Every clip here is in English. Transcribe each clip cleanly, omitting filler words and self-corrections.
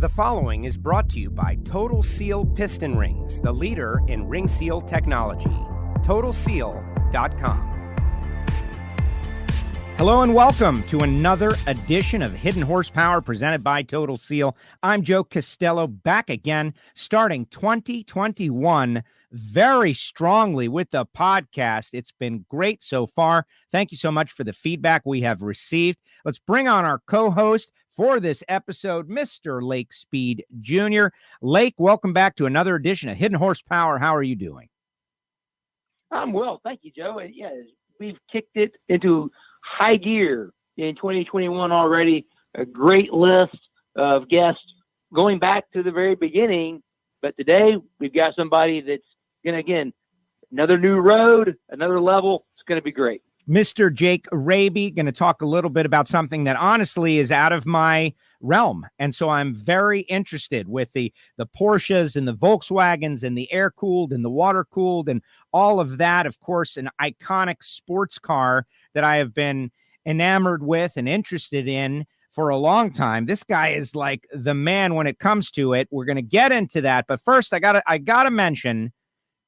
The following is brought to you by Total Seal Piston Rings, the leader in ring seal technology. TotalSeal.com. Hello and welcome to another edition of Hidden Horsepower presented by Total Seal. I'm Joe Castello, back again, starting 2021 very strongly with the podcast. It's been great so far. Thank you so much for the feedback we have received. Let's bring on our co-host for this episode, Mr. Lake Speed Jr. Lake, welcome back to another edition of Hidden Horsepower. How are you doing? I'm well, thank you, Joe. Yeah, we've kicked it into high gear in 2021 already. A great list of guests going back to the very beginning. But today we've got somebody that's going to, again, another new road, another level. It's going to be great. Mr. Jake Raby, going to talk a little bit about something that honestly is out of my realm. And so I'm very interested with the Porsches and the Volkswagens and the air-cooled and the water-cooled and all of that. Of course, an iconic sports car that I have been enamored with and interested in for a long time. This guy is like the man when it comes to it. We're going to get into that. But first, I gotta mention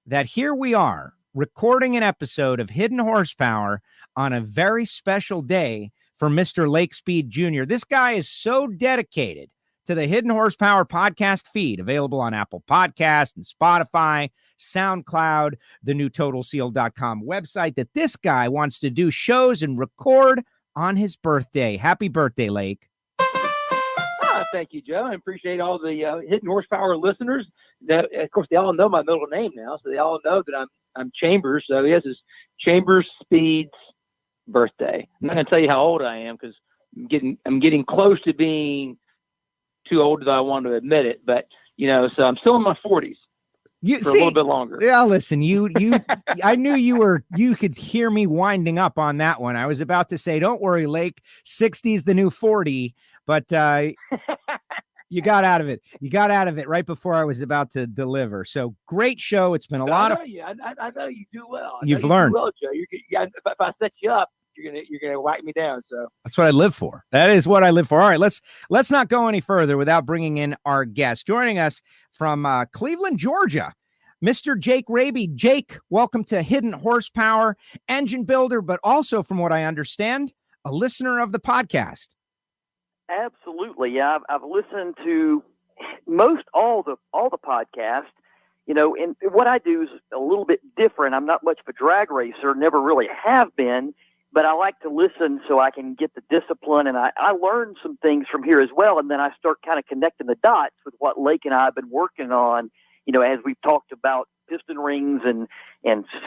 that here we are, recording an episode of Hidden Horsepower on a very special day for Mr. Lake Speed Jr. This guy is so dedicated to the Hidden Horsepower podcast feed, available on Apple Podcasts and Spotify, SoundCloud, the new TotalSeal.com website, that this guy wants to do shows and record on his birthday. Happy birthday, Lake. Thank you, Joe. I appreciate all the Hidden Horsepower listeners. That, of course, they all know my middle name now, so they all know that I'm Chambers. So yes, it's Chambers Speed's birthday. I'm not going to tell you how old I am because I'm getting close to being too old that I want to admit it. But so I'm still in my 40s. For a little bit longer. Yeah, listen, you I knew you could hear me winding up on that one. I was about to say, don't worry, Lake, 60 is the new 40, but you got out of it. You got out of it right before I was about to deliver. So great show. It's been a lot of. I know you do well. You've learned. Do well, Joe. If I set you up, you're gonna whack me down. So that's what I live for. That is what I live for. All right, let's not go any further without bringing in our guest. Joining us from Cleveland, Georgia, Mr. Jake Raby. Jake, welcome to Hidden Horsepower, engine builder, but also, from what I understand, a listener of the podcast. Absolutely, yeah. I've listened to most all the podcasts. And what I do is a little bit different. I'm not much of a drag racer, never really have been. But I like to listen so I can get the discipline, and I learn some things from here as well. And then I start kind of connecting the dots with what Lake and I have been working on, as we've talked about piston rings and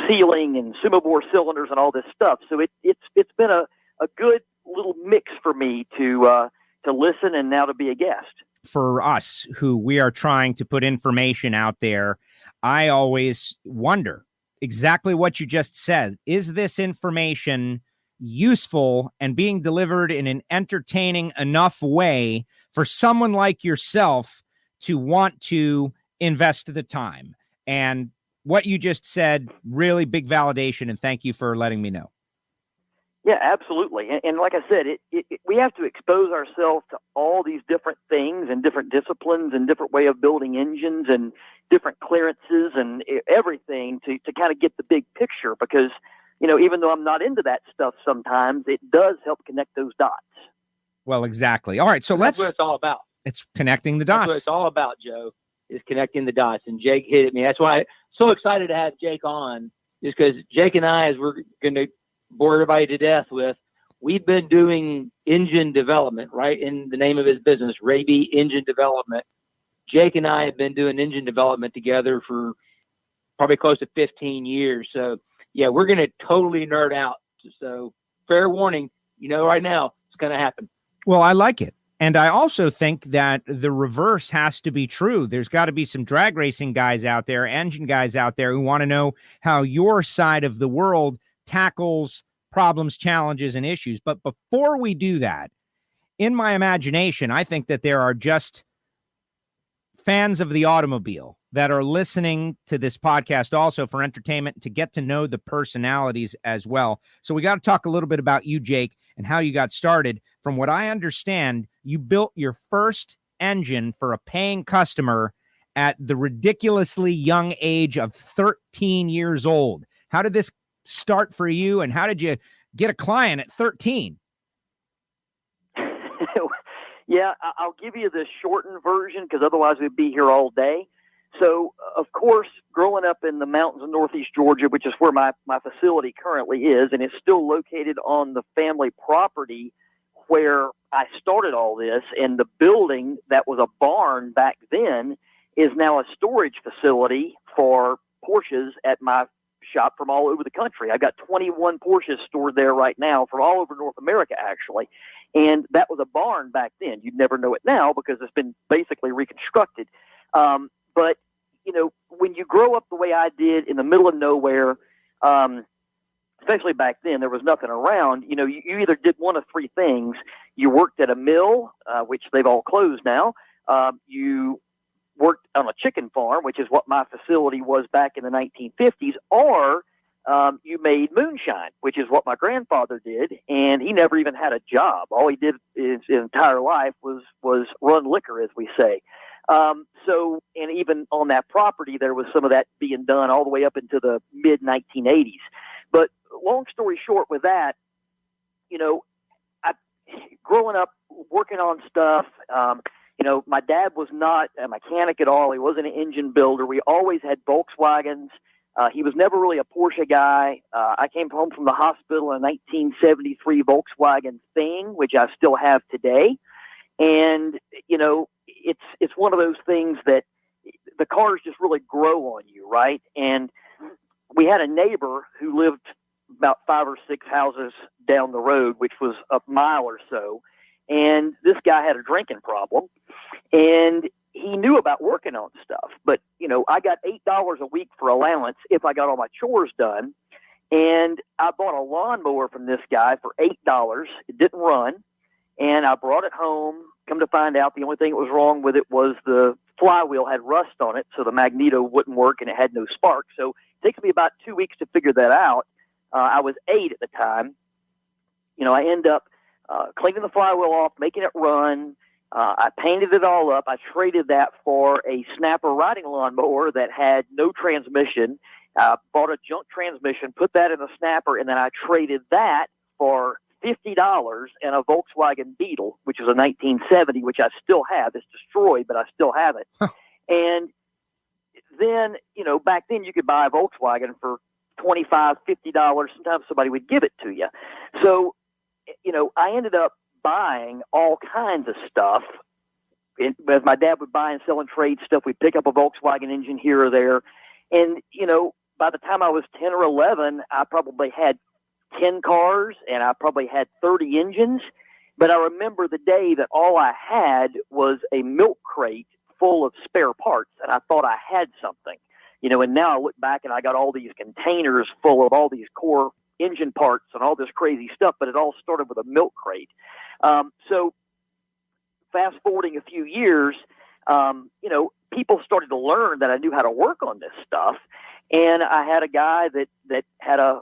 sealing and sumo-bore cylinders and all this stuff. So it's been a good little mix for me to listen and now to be a guest. For us who we are trying to put information out there, I always wonder exactly what you just said. Is this information useful and being delivered in an entertaining enough way for someone like yourself to want to invest the time? And what you just said, really big validation, and thank you for letting me know. Yeah, absolutely. And like I said, we have to expose ourselves to all these different things and different disciplines and different way of building engines and different clearances and everything to kind of get the big picture, because even though I'm not into that stuff sometimes, it does help connect those dots. Well, exactly. All right, so that's what it's all about. It's connecting the dots. That's what it's all about, Joe, is connecting the dots. And Jake hit at me. That's why I'm so excited to have Jake on, is because Jake and I, as we're going to bore everybody to death with, we've been doing engine development, right, in the name of his business, Raby Engine Development. Jake and I have been doing engine development together for probably close to 15 years. So, yeah, we're going to totally nerd out. So, fair warning, right now, it's going to happen. Well, I like it. And I also think that the reverse has to be true. There's got to be some drag racing guys out there, engine guys out there who want to know how your side of the world tackles problems, challenges, and issues. But before we do that, in my imagination, I think that there are just fans of the automobile that are listening to this podcast also for entertainment, to get to know the personalities as well. So we got to talk a little bit about you, Jake, and how you got started. From what I understand, you built your first engine for a paying customer at the ridiculously young age of 13 years old. How did this start for you, and how did you get a client at 13? Yeah, I'll give you the shortened version because otherwise we'd be here all day. So, of course, growing up in the mountains of Northeast Georgia, which is where my facility currently is, and it's still located on the family property where I started all this, and the building that was a barn back then is now a storage facility for Porsches at my shop from all over the country. I've got 21 Porsches stored there right now from all over North America, actually. And that was a barn back then. You'd never know it now because it's been basically reconstructed. But, you know, when you grow up the way I did in the middle of nowhere, especially back then, there was nothing around. You know, you either did one of three things. You worked at a mill, which they've all closed now. You worked on a chicken farm, which is what my facility was back in the 1950s, or you made moonshine, which is what my grandfather did, and he never even had a job. All he did his entire life was run liquor, as we say. So, and even on that property, there was some of that being done all the way up into the mid-1980s. But long story short with that, you know, growing up, working on stuff, you know, my dad was not a mechanic at all. He wasn't an engine builder. We always had Volkswagens. He was never really a Porsche guy. I came home from the hospital in a 1973 Volkswagen Thing, which I still have today. And, you know, it's one of those things that the cars just really grow on you, right? And we had a neighbor who lived about 5 or 6 houses down the road, which was a mile or so. And this guy had a drinking problem, and he knew about working on stuff. But, you know, I got $8 a week for allowance if I got all my chores done. And I bought a lawnmower from this guy for $8. It didn't run. And I brought it home. Come to find out, the only thing that was wrong with it was the flywheel had rust on it, so the magneto wouldn't work and it had no spark. So it takes me about 2 weeks to figure that out. I was 8 at the time. You know, I end up cleaning the flywheel off, making it run. I painted it all up. I traded that for a Snapper riding lawnmower that had no transmission. Bought a junk transmission, put that in the Snapper, and then I traded that for $50 and a Volkswagen Beetle, which was a 1970, which I still have. It's destroyed, but I still have it. And then, you know, back then you could buy a Volkswagen for $25, $50. Sometimes somebody would give it to you. So, you know, I ended up buying all kinds of stuff. As my dad would buy and sell and trade stuff, we'd pick up a Volkswagen engine here or there. And, you know, by the time I was 10 or 11, I probably had 10 cars and I probably had 30 engines. But I remember the day that all I had was a milk crate full of spare parts, and I thought I had something. You know, and now I look back and I got all these containers full of all these core engine parts and all this crazy stuff, but it all started with a milk crate. So fast forwarding a few years, you know, people started to learn that I knew how to work on this stuff. And I had a guy that had a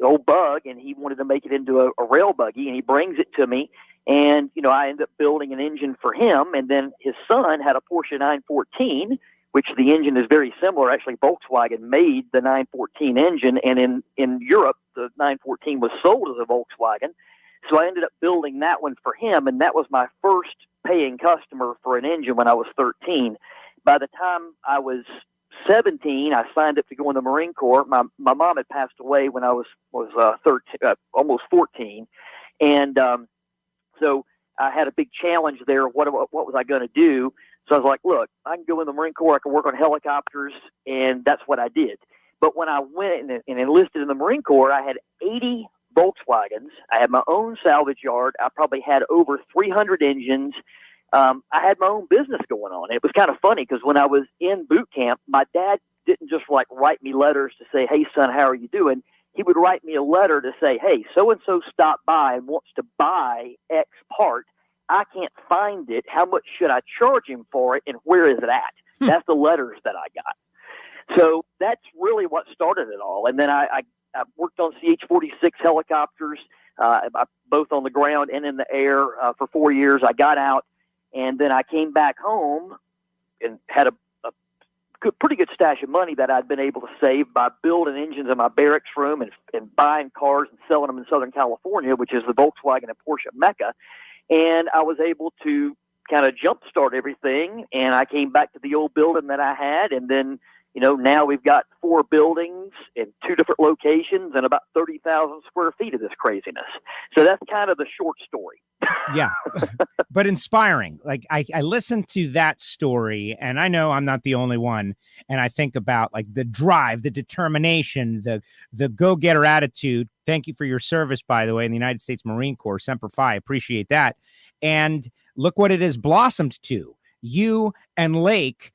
old bug, and he wanted to make it into a rail buggy, and he brings it to me. And, you know, I ended up building an engine for him. And then his son had a Porsche 914, which the engine is very similar. Actually, Volkswagen made the 914 engine, and in Europe, the 914 was sold as a Volkswagen. So I ended up building that one for him, and that was my first paying customer for an engine when I was 13. By the time I was 17, I signed up to go in the Marine Corps. My mom had passed away when I was 13, almost 14, and so I had a big challenge there. What was I going to do? So I was like, look, I can go in the Marine Corps. I can work on helicopters, and that's what I did. But when I went and enlisted in the Marine Corps, I had 80 Volkswagens. I had my own salvage yard. I probably had over 300 engines. I had my own business going on. It was kind of funny because when I was in boot camp, my dad didn't just like write me letters to say, hey, son, how are you doing? He would write me a letter to say, hey, so-and-so stopped by and wants to buy X part. I can't find it. How much should I charge him for it? And where is it at? That's the letters that I got. So that's really what started it all. And then I worked on CH-46 helicopters, both on the ground and in the air for 4 years. I got out. And then I came back home and had a pretty good stash of money that I'd been able to save by building engines in my barracks room and buying cars and selling them in Southern California, which is the Volkswagen and Porsche Mecca. And I was able to kind of jumpstart everything. And I came back to the old building that I had. And then, now we've got 4 buildings in 2 different locations and about 30,000 square feet of this craziness. So that's kind of the short story. Yeah, but inspiring. Like I listened to that story, and I know I'm not the only one. And I think about like the drive, the determination, the go-getter attitude. Thank you for your service, by the way, in the United States Marine Corps, Semper Fi. Appreciate that. And look what it has blossomed to. You and Lake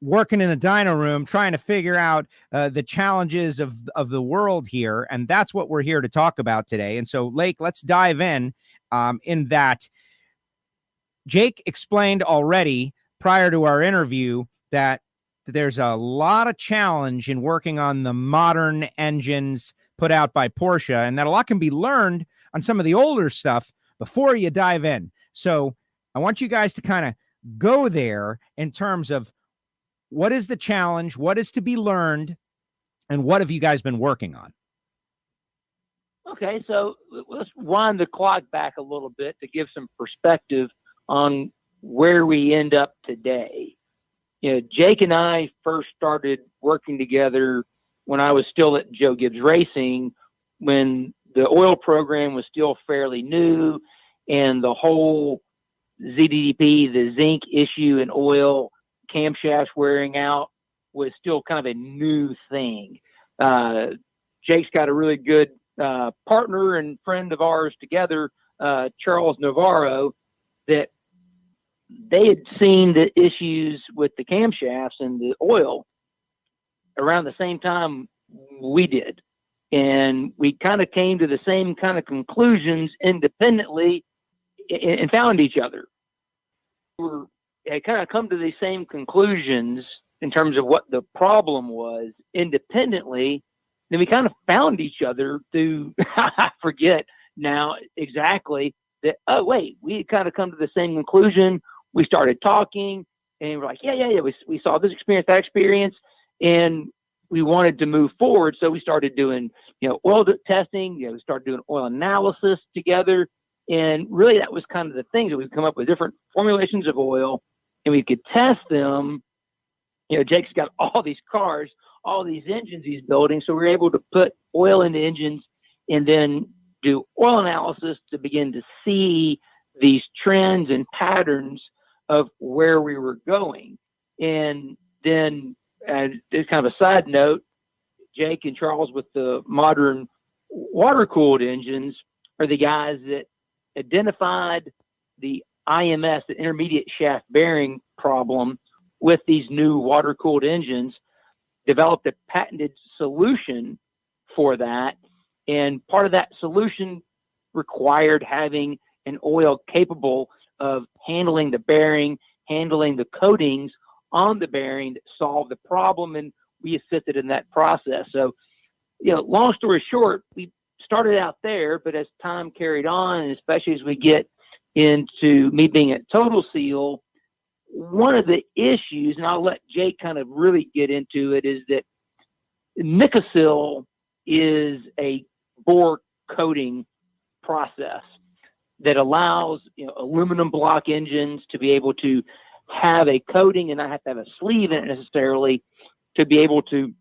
working in the dyno room, trying to figure out the challenges of the world here. And that's what we're here to talk about today. And so, Lake, let's dive in that. Jake explained already prior to our interview that there's a lot of challenge in working on the modern engines put out by Porsche, and that a lot can be learned on some of the older stuff before you dive in. So I want you guys to kind of go there in terms of what is the challenge, what is to be learned, and what have you guys been working on? Okay, so let's wind the clock back a little bit to give some perspective on where we end up today. Jake and I first started working together when I was still at Joe Gibbs Racing, when the oil program was still fairly new, and the whole ZDDP, the zinc issue in oil, camshafts wearing out, was still kind of a new thing. Jake's got a really good partner and friend of ours together, Charles Navarro, that they had seen the issues with the camshafts and the oil around the same time we did. And we kind of came to the same kind of conclusions independently and found each other. We had kind of come to the same conclusions in terms of what the problem was independently. Then we kind of found each other through, I forget now exactly that, oh, wait, we had kind of come to the same conclusion. We started talking and we're like, yeah. We saw this experience, that experience, and we wanted to move forward. So we started doing, oil testing, we started doing oil analysis together. And really that was kind of the thing that we'd come up with different formulations of oil and we could test them. Jake's got all these cars, all these engines he's building. So we were able to put oil into engines and then do oil analysis to begin to see these trends and patterns of where we were going. And then, it's kind of a side note, Jake and Charles with the modern water-cooled engines are the guys that identified the IMS, the intermediate shaft bearing problem with these new water-cooled engines, developed a patented solution for that. And part of that solution required having an oil capable of handling the bearing, handling the coatings on the bearing that solved the problem. And we assisted in that process. So, long story short, we started out there, but as time carried on, and especially as we get into me being at Total Seal, one of the issues, and I'll let Jake kind of really get into it, is that Nicosil is a bore coating process that allows aluminum block engines to be able to have a coating and not have to have a sleeve in it necessarily to be able to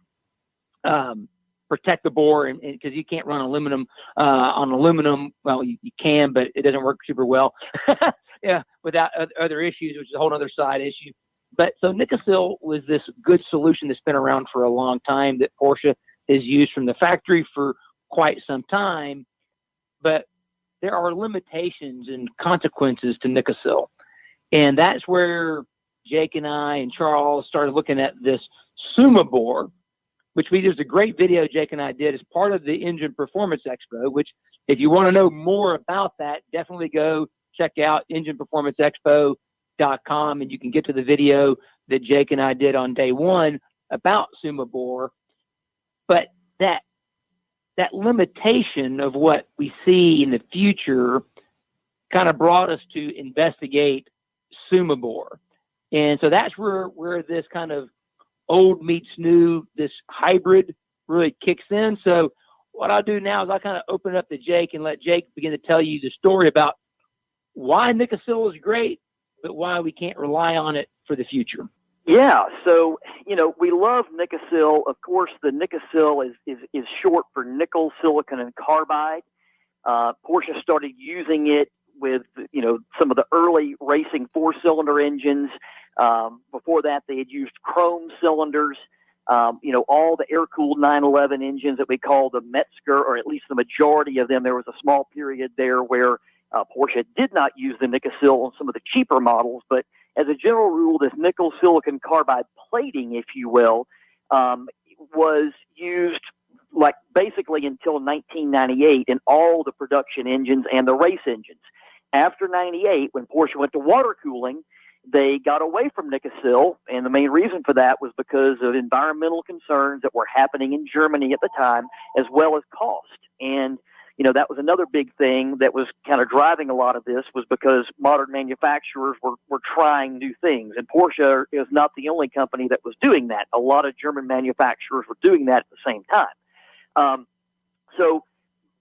protect the bore, and because you can't run aluminum on aluminum. Well, you can, but it doesn't work super well. Yeah, without other issues, which is a whole other side issue. But so Nicosil was this good solution that's been around for a long time that Porsche has used from the factory for quite some time. But there are limitations and consequences to Nicosil. And that's where Jake and I and Charles started looking at this Suma bore, which there's a great video Jake and I did as part of the Engine Performance Expo, which if you want to know more about that, definitely go check out engineperformanceexpo.com and you can get to the video that Jake and I did on day one about Suma bore. But that limitation of what we see in the future kind of brought us to investigate Sumabore. And so that's where this kind of old meets new, this hybrid really kicks in. So what I'll do now is I'll kind of open it up to Jake and let Jake begin to tell you the story about why Nikasil is great, but why we can't rely on it for the future. Yeah, so, we love Nikasil. Of course, the Nikasil is short for nickel, silicon, and carbide. Porsche started using it with, some of the early racing four-cylinder engines. Before that, they had used chrome cylinders. All the air-cooled 911 engines that we call the Metzger, or at least the majority of them. There was a small period there where Porsche did not use the Nikasil on some of the cheaper models, but as a general rule, this nickel silicon carbide plating, if you will, was used like basically until 1998 in all the production engines and the race engines. After 98, when Porsche went to water cooling, they got away from Nikasil, and the main reason for that was because of environmental concerns that were happening in Germany at the time, as well as cost. And that was another big thing that was kind of driving a lot of this, was because modern manufacturers were trying new things. And Porsche is not the only company that was doing that. A lot of German manufacturers were doing that at the same time. So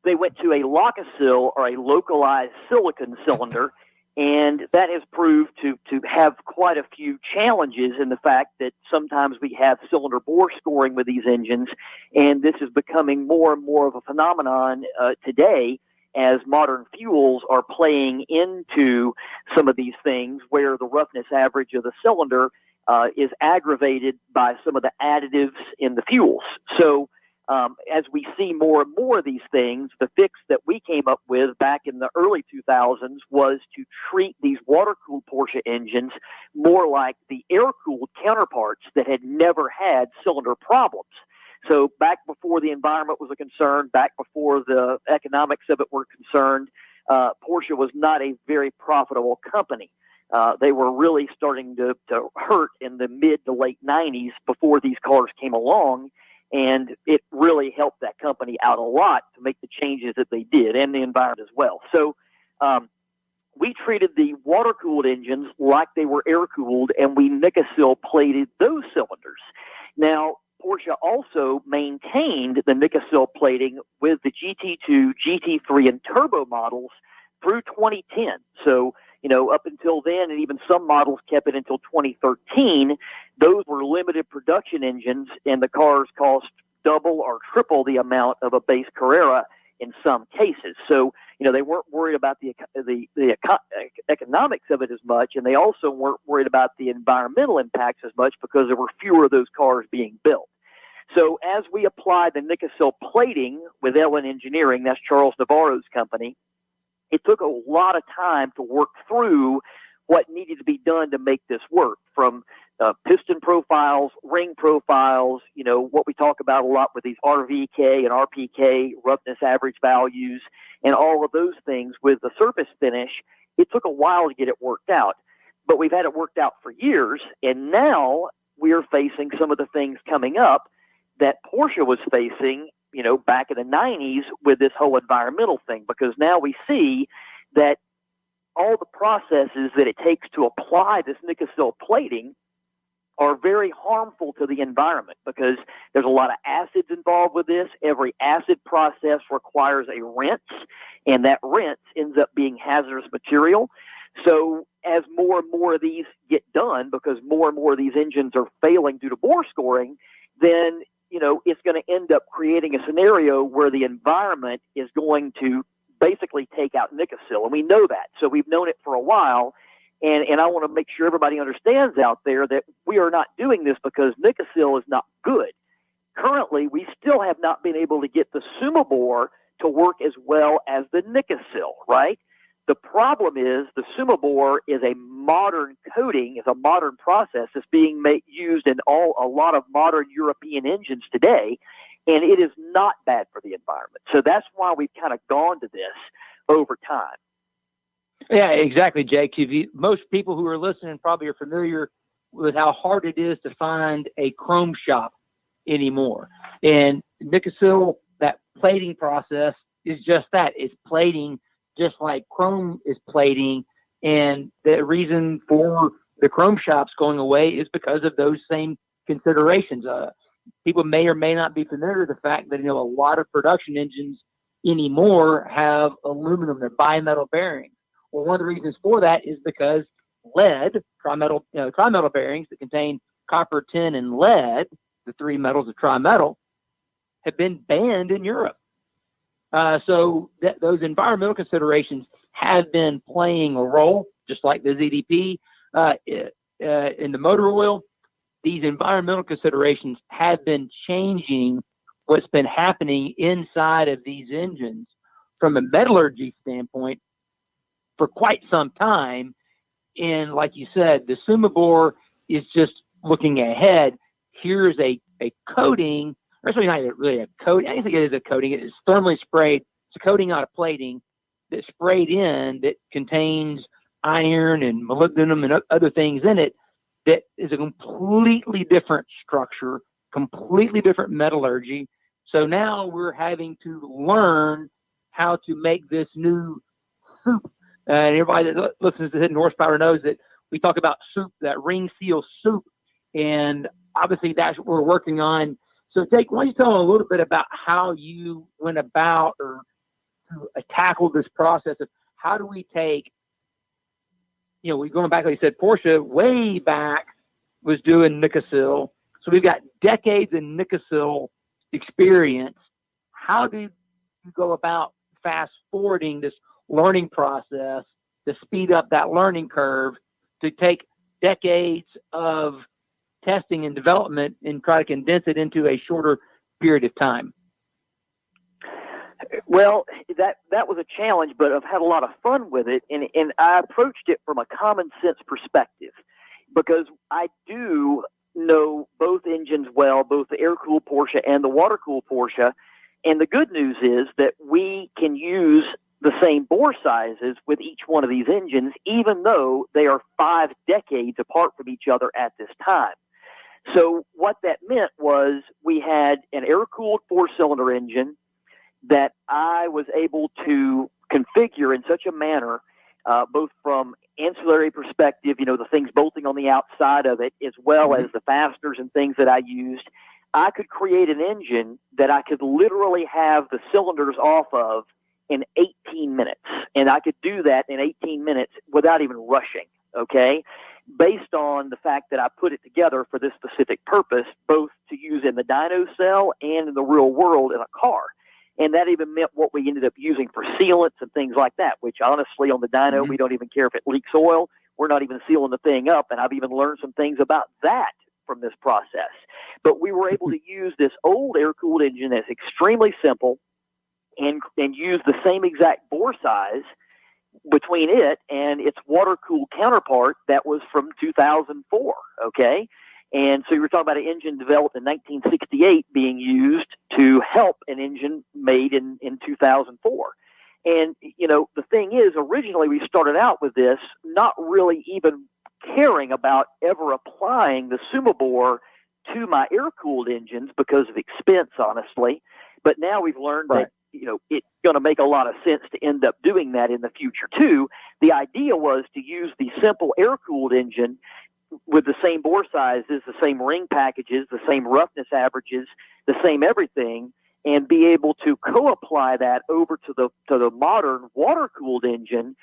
they went to a Locasil, or a localized silicon cylinder, and that has proved to have quite a few challenges in the fact that sometimes we have cylinder bore scoring with these engines, and this is becoming more and more of a phenomenon today as modern fuels are playing into some of these things, where the roughness average of the cylinder is aggravated by some of the additives in the fuels. So as we see more and more of these things, the fix that we came up with back in the early 2000s was to treat these water-cooled Porsche engines more like the air-cooled counterparts that had never had cylinder problems. So back before the environment was a concern, back before the economics of it were concerned, Porsche was not a very profitable company. They were really starting to hurt in the mid to late 90s before these cars came along. And it really helped that company out a lot to make the changes that they did, and the environment as well. So we treated the water-cooled engines like they were air-cooled, and we Nikasil plated those cylinders. Now, Porsche also maintained the Nikasil plating with the GT2, GT3, and turbo models through 2010. So, up until then, and even some models kept it until 2013, those were limited production engines, and the cars cost double or triple the amount of a base Carrera in some cases. So, they weren't worried about the economics of it as much, and they also weren't worried about the environmental impacts as much because there were fewer of those cars being built. So as we applied the Nikasil plating with Ellen Engineering, that's Charles Navarro's company, it took a lot of time to work through what needed to be done to make this work, from piston profiles, ring profiles, what we talk about a lot with these RVK and RPK, roughness average values, and all of those things with the surface finish. It took a while to get it worked out, but we've had it worked out for years, and now we are facing some of the things coming up that Porsche was facing back in the 90s with this whole environmental thing, because now we see that all the processes that it takes to apply this Nikasil plating are very harmful to the environment, because there's a lot of acids involved with this. Every acid process requires a rinse, and that rinse ends up being hazardous material. So as more and more of these get done, because more and more of these engines are failing due to bore scoring, then it's going to end up creating a scenario where the environment is going to basically take out Nikasil. And we know that. So we've known it for a while. And I want to make sure everybody understands out there that we are not doing this because Nikasil is not good. Currently, we still have not been able to get the Sumabore to work as well as the Nikasil, right? The problem is the Sumabore is a modern coating, is a modern process that's being used in a lot of modern European engines today, and it is not bad for the environment. So that's why we've kind of gone to this over time. Yeah, exactly, Jake. Most people who are listening probably are familiar with how hard it is to find a chrome shop anymore. And Nikasil, that plating process is just that. It's plating just like chrome is plating, And the reason for the chrome shops going away is because of those same considerations. People may or may not be familiar with the fact that, a lot of production engines anymore have aluminum, they're bimetal bearings. Well, one of the reasons for that is because lead, trimetal bearings that contain copper, tin, and lead, the three metals of trimetal, have been banned in Europe. So those environmental considerations have been playing a role, just like the ZDP in the motor oil. These environmental considerations have been changing what's been happening inside of these engines from a metallurgy standpoint for quite some time. And like you said, the Sumabore is just looking ahead. Here's a coating, or it's not really a coating. I don't think it is a coating. It is thermally sprayed. It's a coating, not a plating, that's sprayed in that contains iron and molybdenum and other things in it that is a completely different structure, completely different metallurgy. So now we're having to learn how to make this new soup. And everybody that listens to Hidden Horsepower knows that we talk about soup, that ring seal soup. And obviously that's what we're working on. So Jake, why don't you tell them a little bit about how you went about or to tackle this process of how do we take, we're going back, like you said, Porsche way back was doing Nikasil. So we've got decades in Nikasil experience. How do you go about fast forwarding this learning process to speed up that learning curve to take decades of testing and development and try to condense it into a shorter period of time? Well, that was a challenge, but I've had a lot of fun with it, and I approached it from a common sense perspective because I do know both engines well, both the air-cooled Porsche and the water-cooled Porsche, and the good news is that we can use the same bore sizes with each one of these engines, even though they are 5 decades apart from each other at this time. So what that meant was we had an air-cooled 4-cylinder engine that I was able to configure in such a manner, both from ancillary perspective, the things bolting on the outside of it, as well as the fasteners and things that I used. I could create an engine that I could literally have the cylinders off of in 18 minutes. And I could do that in 18 minutes without even rushing, okay? Based on the fact that I put it together for this specific purpose, both to use in the dyno cell and in the real world in a car. And that even meant what we ended up using for sealants and things like that, which honestly on the dyno, we don't even care if it leaks oil. We're not even sealing the thing up. And I've even learned some things about that from this process. But we were able to use this old air-cooled engine that's extremely simple and use the same exact bore size between it and its water-cooled counterpart that was from 2004, okay? And so you were talking about an engine developed in 1968 being used to help an engine made in 2004. And, the thing is, originally we started out with this not really even caring about ever applying the Sumabore to my air-cooled engines because of expense, honestly. But now we've learned that, it's going to make a lot of sense to end up doing that in the future, too. The idea was to use the simple air-cooled engine with the same bore sizes, the same ring packages, the same roughness averages, the same everything, and be able to co-apply that over to the modern water-cooled engine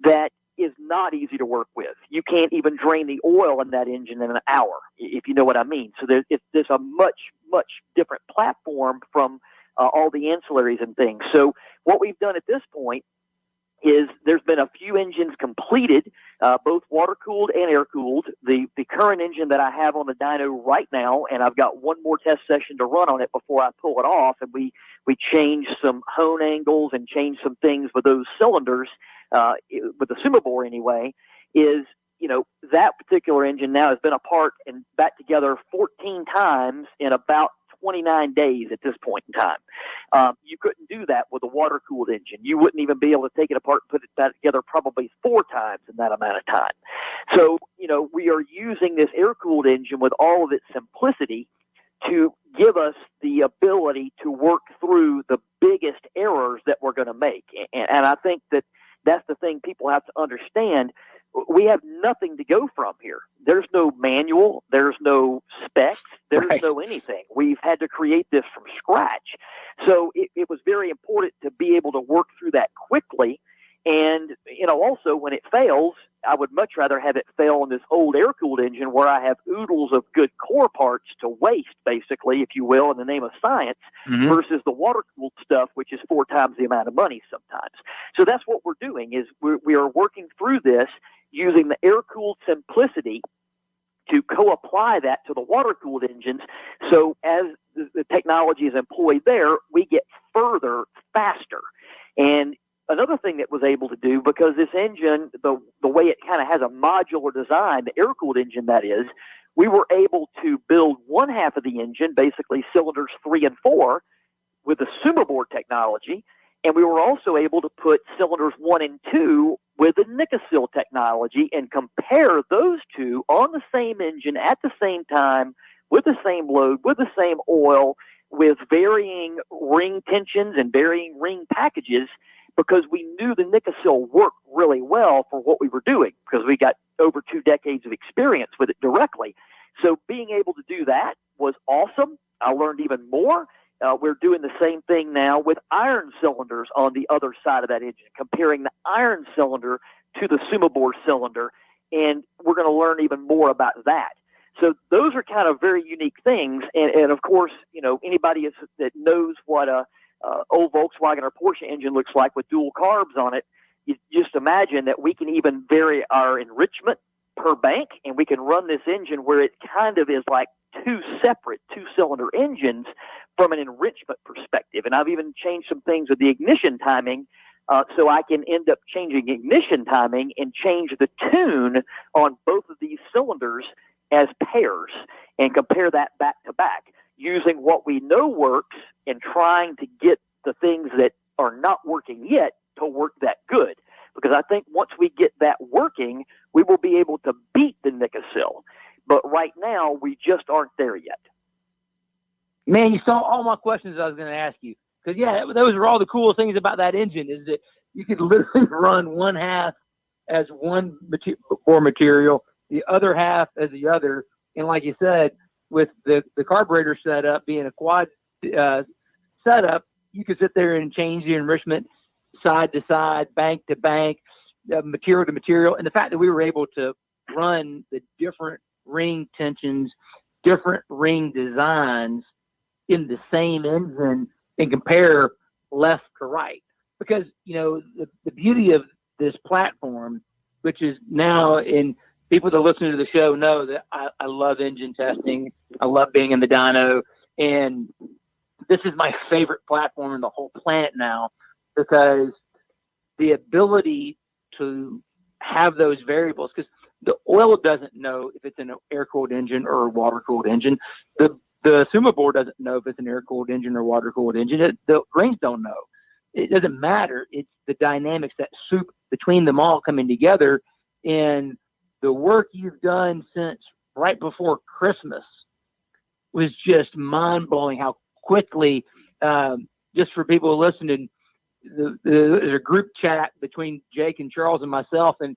that is not easy to work with. You can't even drain the oil in that engine in an hour, if you know what I mean. So there's a much, much different platform from all the ancillaries and things. So what we've done at this point is there's been a few engines completed, both water-cooled and air-cooled. The current engine that I have on the dyno right now, and I've got one more test session to run on it before I pull it off, and we changed some hone angles and changed some things with those cylinders, with the Sumabore anyway, is, that particular engine now has been apart and back together 14 times in about 29 days at this point in time. You couldn't do that with a water-cooled engine. You wouldn't even be able to take it apart and put it back together probably 4 times in that amount of time. So, we are using this air-cooled engine with all of its simplicity to give us the ability to work through the biggest errors that we're going to make. And I think that that's the thing people have to understand. We have nothing to go from here. There's no manual. There's no specs. There's no anything. We've had to create this from scratch. So it was very important to be able to work through that quickly. And, also when it fails, I would much rather have it fail on this old air-cooled engine where I have oodles of good core parts to waste, basically, if you will, in the name of science, versus the water-cooled stuff, which is 4 times the amount of money sometimes. So that's what we're doing is we are working through this using the air-cooled simplicity to co-apply that to the water-cooled engines. So as the technology is employed there, we get further faster. And another thing that was able to do, because this engine, the way it kind of has a modular design, the air-cooled engine that is, we were able to build one half of the engine, basically cylinders 3 and 4, with the Sumaboard technology, and we were also able to put cylinders 1 and 2 with the Nikasil technology and compare those two on the same engine at the same time, with the same load, with the same oil, with varying ring tensions and varying ring packages, because we knew the Nikasil worked really well for what we were doing, because we got over 2 decades of experience with it directly. So being able to do that was awesome. I learned even more. We're doing the same thing now with iron cylinders on the other side of that engine, comparing the iron cylinder to the Sumaboard cylinder, and we're going to learn even more about that. So those are kind of very unique things, and of course, anybody that knows what a old Volkswagen or Porsche engine looks like with dual carbs on it, you just imagine that we can even vary our enrichment per bank, and we can run this engine where it kind of is like 2 separate 2-cylinder engines from an enrichment perspective. And I've even changed some things with the ignition timing, so I can end up changing ignition timing and change the tune on both of these cylinders as pairs and compare that back to back, using what we know works and trying to get the things that are not working yet to work that good. Because I think once we get that working, we will be able to beat the Nikasil. But right now, we just aren't there yet. Man, you saw all my questions I was going to ask you. Because, those are all the coolest things about that engine, is that you could literally run one half as one core material, the other half as the other. And like you said, with the carburetor setup being a quad setup, you could sit there and change the enrichment side to side, bank to bank, material to material. And the fact that we were able to run the different ring tensions, different ring designs in the same engine and compare left to right. Because, the beauty of this platform, which is now in people that listen to the show know that I love engine testing. I love being in the dyno. And this is my favorite platform in the whole planet now, because the ability to have those variables, because the oil doesn't know if it's an air-cooled engine or a water-cooled engine. The Sumaboard doesn't know if it's an air-cooled engine or water-cooled engine. The rings don't know. It doesn't matter. It's the dynamics, that soup between them all coming together. And the work you've done since right before Christmas was just mind-blowing how quickly, just for people listening, there's a group chat between Jake and Charles and myself, and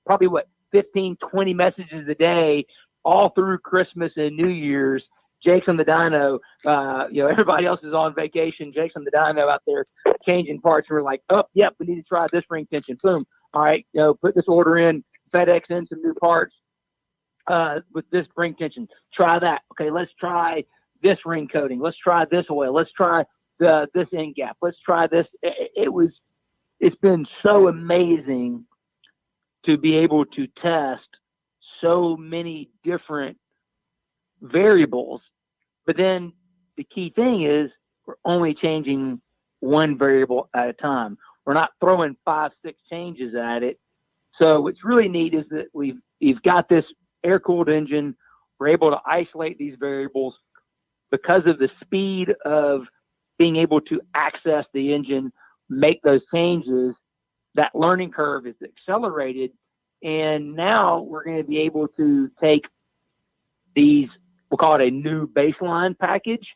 probably 15, 20 messages a day all through Christmas and New Year's. Jake's on the dyno, everybody else is on vacation. Jake's on the dyno out there changing parts. And we're like, oh, yep, we need to try this ring tension. Boom. All right, put this order in, FedEx in some new parts with this ring tension. Try that. Okay, let's try this ring coating. Let's try this oil. Let's try this end gap. Let's try this. It's been so amazing to be able to test so many different variables. But then the key thing is we're only changing one variable at a time. We're not throwing 5, 6 changes at it. So what's really neat is that we've got this air-cooled engine. We're able to isolate these variables because of the speed of being able to access the engine, make those changes. That learning curve is accelerated. And now we're going to be able to take these, we'll call it a new baseline package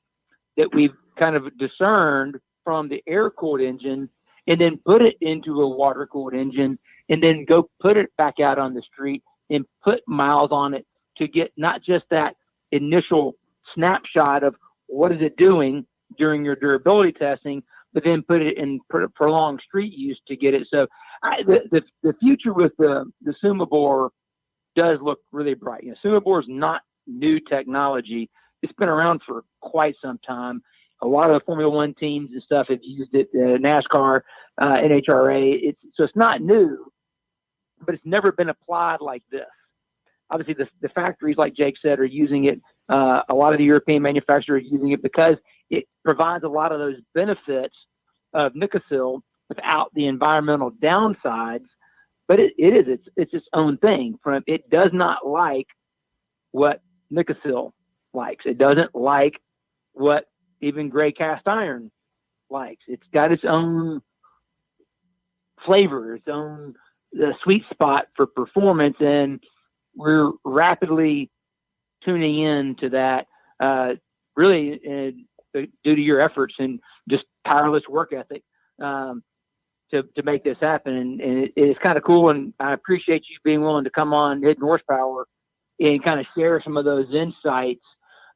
that we've kind of discerned from the air-cooled engine, and then put it into a water-cooled engine, and then go put it back out on the street and put miles on it to get not just that initial snapshot of what is it doing during your durability testing, but then put it in prolonged street use to get it. So the future with the Sumabore does look really bright. Sumabore is not new technology. It's been around for quite some time. A lot of the Formula One teams and stuff have used it, NASCAR, NHRA. So it's not new, but it's never been applied like this. Obviously, the factories, like Jake said, are using it. A lot of the European manufacturers are using it because it provides a lot of those benefits of Nikasil without the environmental downsides. But it's its own thing. It does not like what Nikasil likes. It doesn't like what even gray cast iron likes. It's got its own flavor, its own sweet spot for performance, and we're rapidly tuning in to that, really due to your efforts and just tireless work ethic to make this happen. And it's kind of cool, and I appreciate you being willing to come on Hidden Horsepower and kind of share some of those insights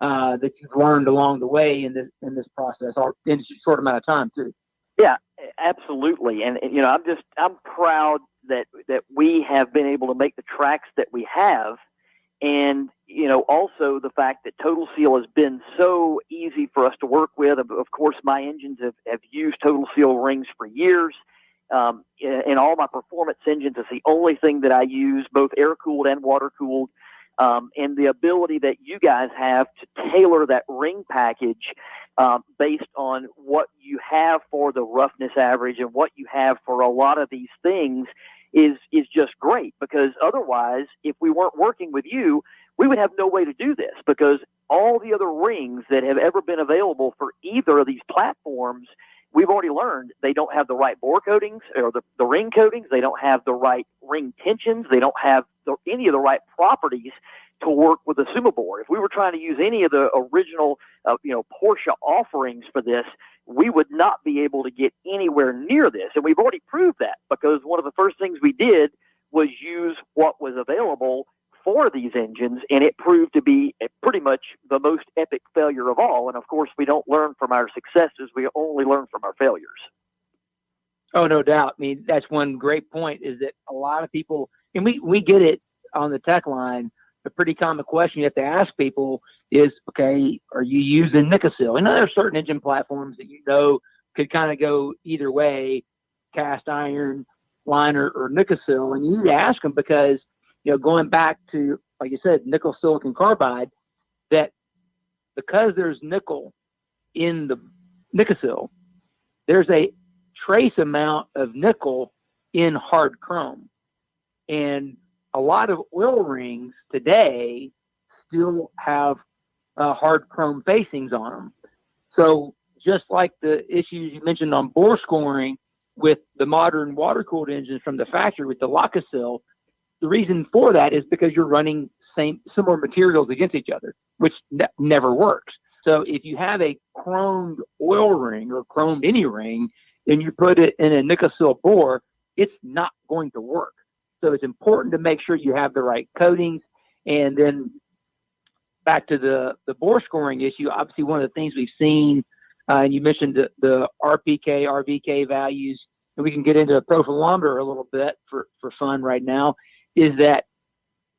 that you've learned along the way in this process in a short amount of time too. Yeah, absolutely. And I'm proud that we have been able to make the tracks that we have. And, also the fact that Total Seal has been so easy for us to work with. Of course, my engines have used Total Seal rings for years. In all my performance engines, it's the only thing that I use, both air-cooled and water-cooled. And the ability that you guys have to tailor that ring package based on what you have for the roughness average and what you have for a lot of these things is just great, because otherwise, if we weren't working with you, we would have no way to do this, because all the other rings that have ever been available for either of these platforms, we've already learned they don't have the right bore coatings or the ring coatings. They don't have the right ring tensions. They don't have any of the right properties to work with the Sumabore. If we were trying to use any of the original, Porsche offerings for this, we would not be able to get anywhere near this. And we've already proved that, because one of the first things we did was use what was available for these engines, and it proved to be pretty much the most epic failure of all. And of course, we don't learn from our successes. We only learn from our failures. Oh, no doubt. I mean, that's one great point, is that a lot of people, and we get it on the tech line, a pretty common question you have to ask people is, okay, are you using Nikasil? And there are certain engine platforms that could kind of go either way, cast iron, liner, or Nikasil. And you need to ask them because, going back to, like you said, nickel silicon carbide, that because there's nickel in the Nikasil, there's a trace amount of nickel in hard chrome. And a lot of oil rings today still have hard chrome facings on them. So just like the issues you mentioned on bore scoring with the modern water-cooled engines from the factory with the Locasil, the reason for that is because you're running similar materials against each other, which never works. So if you have a chromed oil ring or chromed any ring and you put it in a Nikasil bore, it's not going to work. So it's important to make sure you have the right coatings. And then back to the bore scoring issue, obviously one of the things we've seen, and you mentioned the RPK, RVK values, and we can get into a profilometer a little bit for fun right now, is that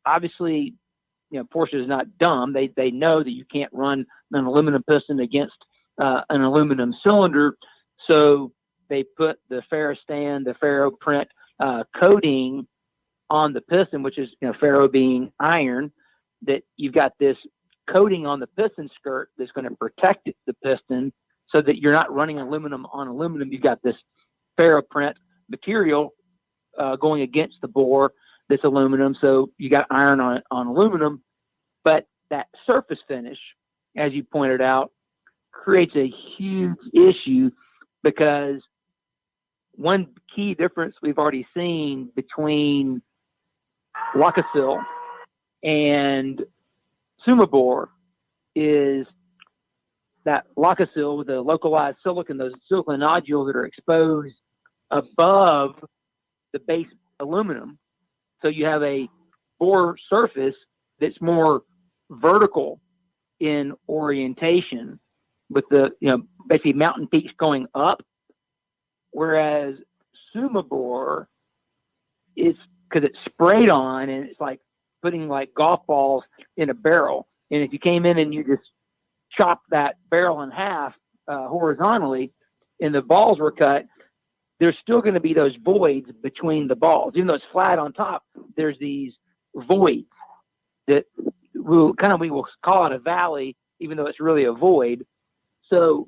obviously, Porsche is not dumb. They know that you can't run an aluminum piston against an aluminum cylinder. So they put the Ferrostan, the Ferro print coating on the piston, which is, ferro being iron, that you've got this coating on the piston skirt that's going to protect the piston so that you're not running aluminum on aluminum. You've got this ferro print material going against the bore that's aluminum. So you got iron on aluminum, but that surface finish, as you pointed out, creates a huge issue, because one key difference we've already seen between Locasil and Sumabore is that Locasil with the localized silicon, those silicon nodules that are exposed above the base aluminum. So you have a bore surface that's more vertical in orientation with the, basically mountain peaks going up. Whereas Sumabore is, because it's sprayed on and it's like putting like golf balls in a barrel. And if you came in and you just chopped that barrel in half horizontally and the balls were cut, there's still going to be those voids between the balls. Even though it's flat on top, there's these voids that we will call it a valley, even though it's really a void. So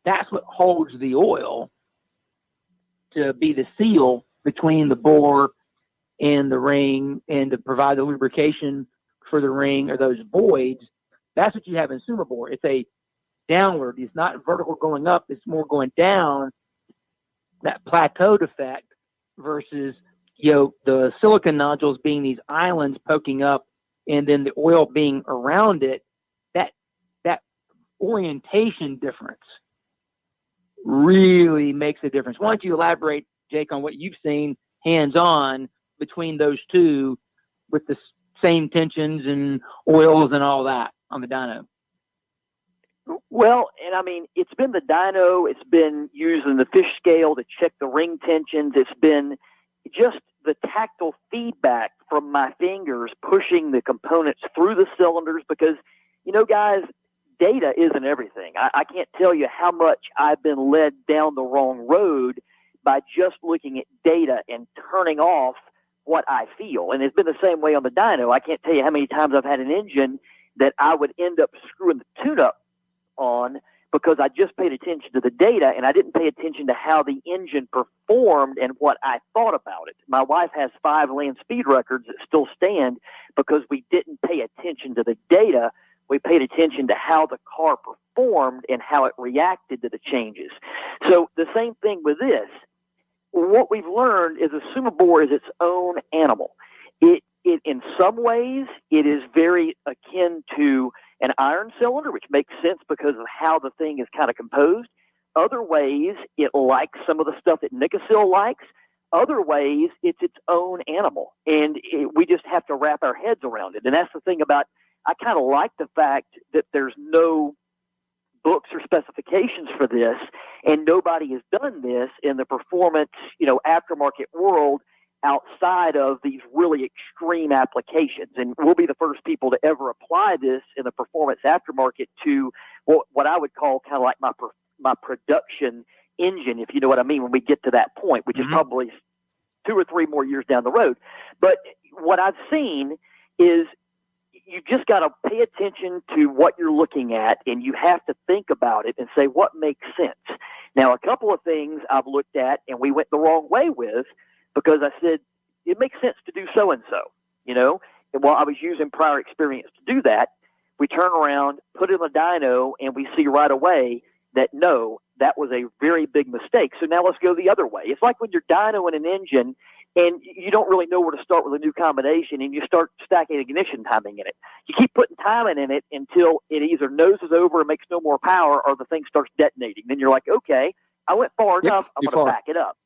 that's what holds the oil to be the seal between the bore and the ring, and to provide the lubrication for the ring, or those voids. That's what you have in Sumabore. It's a downward. It's not vertical going up. It's more going down, that plateaued effect, versus, the silicon nodules being these islands poking up and then the oil being around it. That orientation difference really makes a difference. Why don't you elaborate, Jake, on what you've seen hands-on between those two with the same tensions and oils and all that on the dyno? Well, and I mean, it's been the dyno, it's been using the fish scale to check the ring tensions, it's been just the tactile feedback from my fingers pushing the components through the cylinders, because, guys, data isn't everything. I can't tell you how much I've been led down the wrong road by just looking at data and turning off what I feel. And it's been the same way on the dyno. I can't tell you how many times I've had an engine that I would end up screwing the tune-up on because I just paid attention to the data and I didn't pay attention to how the engine performed and what I thought about it. My wife has 5 land speed records that still stand because we didn't pay attention to the data. We paid attention to how the car performed and how it reacted to the changes. So the same thing with this. What we've learned is a Sumabore is its own animal. It in some ways, it is very akin to an iron cylinder, which makes sense because of how the thing is kind of composed. Other ways, it likes some of the stuff that Nicosil likes. Other ways, it's its own animal. And we just have to wrap our heads around it. And that's the thing about, I kind of like the fact that there's no books or specifications for this, and nobody has done this in the performance, aftermarket world outside of these really extreme applications. And we'll be the first people to ever apply this in the performance aftermarket to what I would call kind of like my production engine, if you know what I mean, when we get to that point, which is probably 2 or 3 more years down the road. But what I've seen is you just got to pay attention to what you're looking at, and you have to think about it and say, what makes sense? Now, a couple of things I've looked at and we went the wrong way with, because I said, it makes sense to do so-and-so, And while I was using prior experience to do that, we turn around, put it in the dyno, and we see right away that, no, that was a very big mistake. So now let's go the other way. It's like when you're dynoing an engine and you don't really know where to start with a new combination, and you start stacking ignition timing in it. You keep putting timing in it until it either noses over and makes no more power, or the thing starts detonating. Then you're like, okay, I went far enough, I'm going to back it up.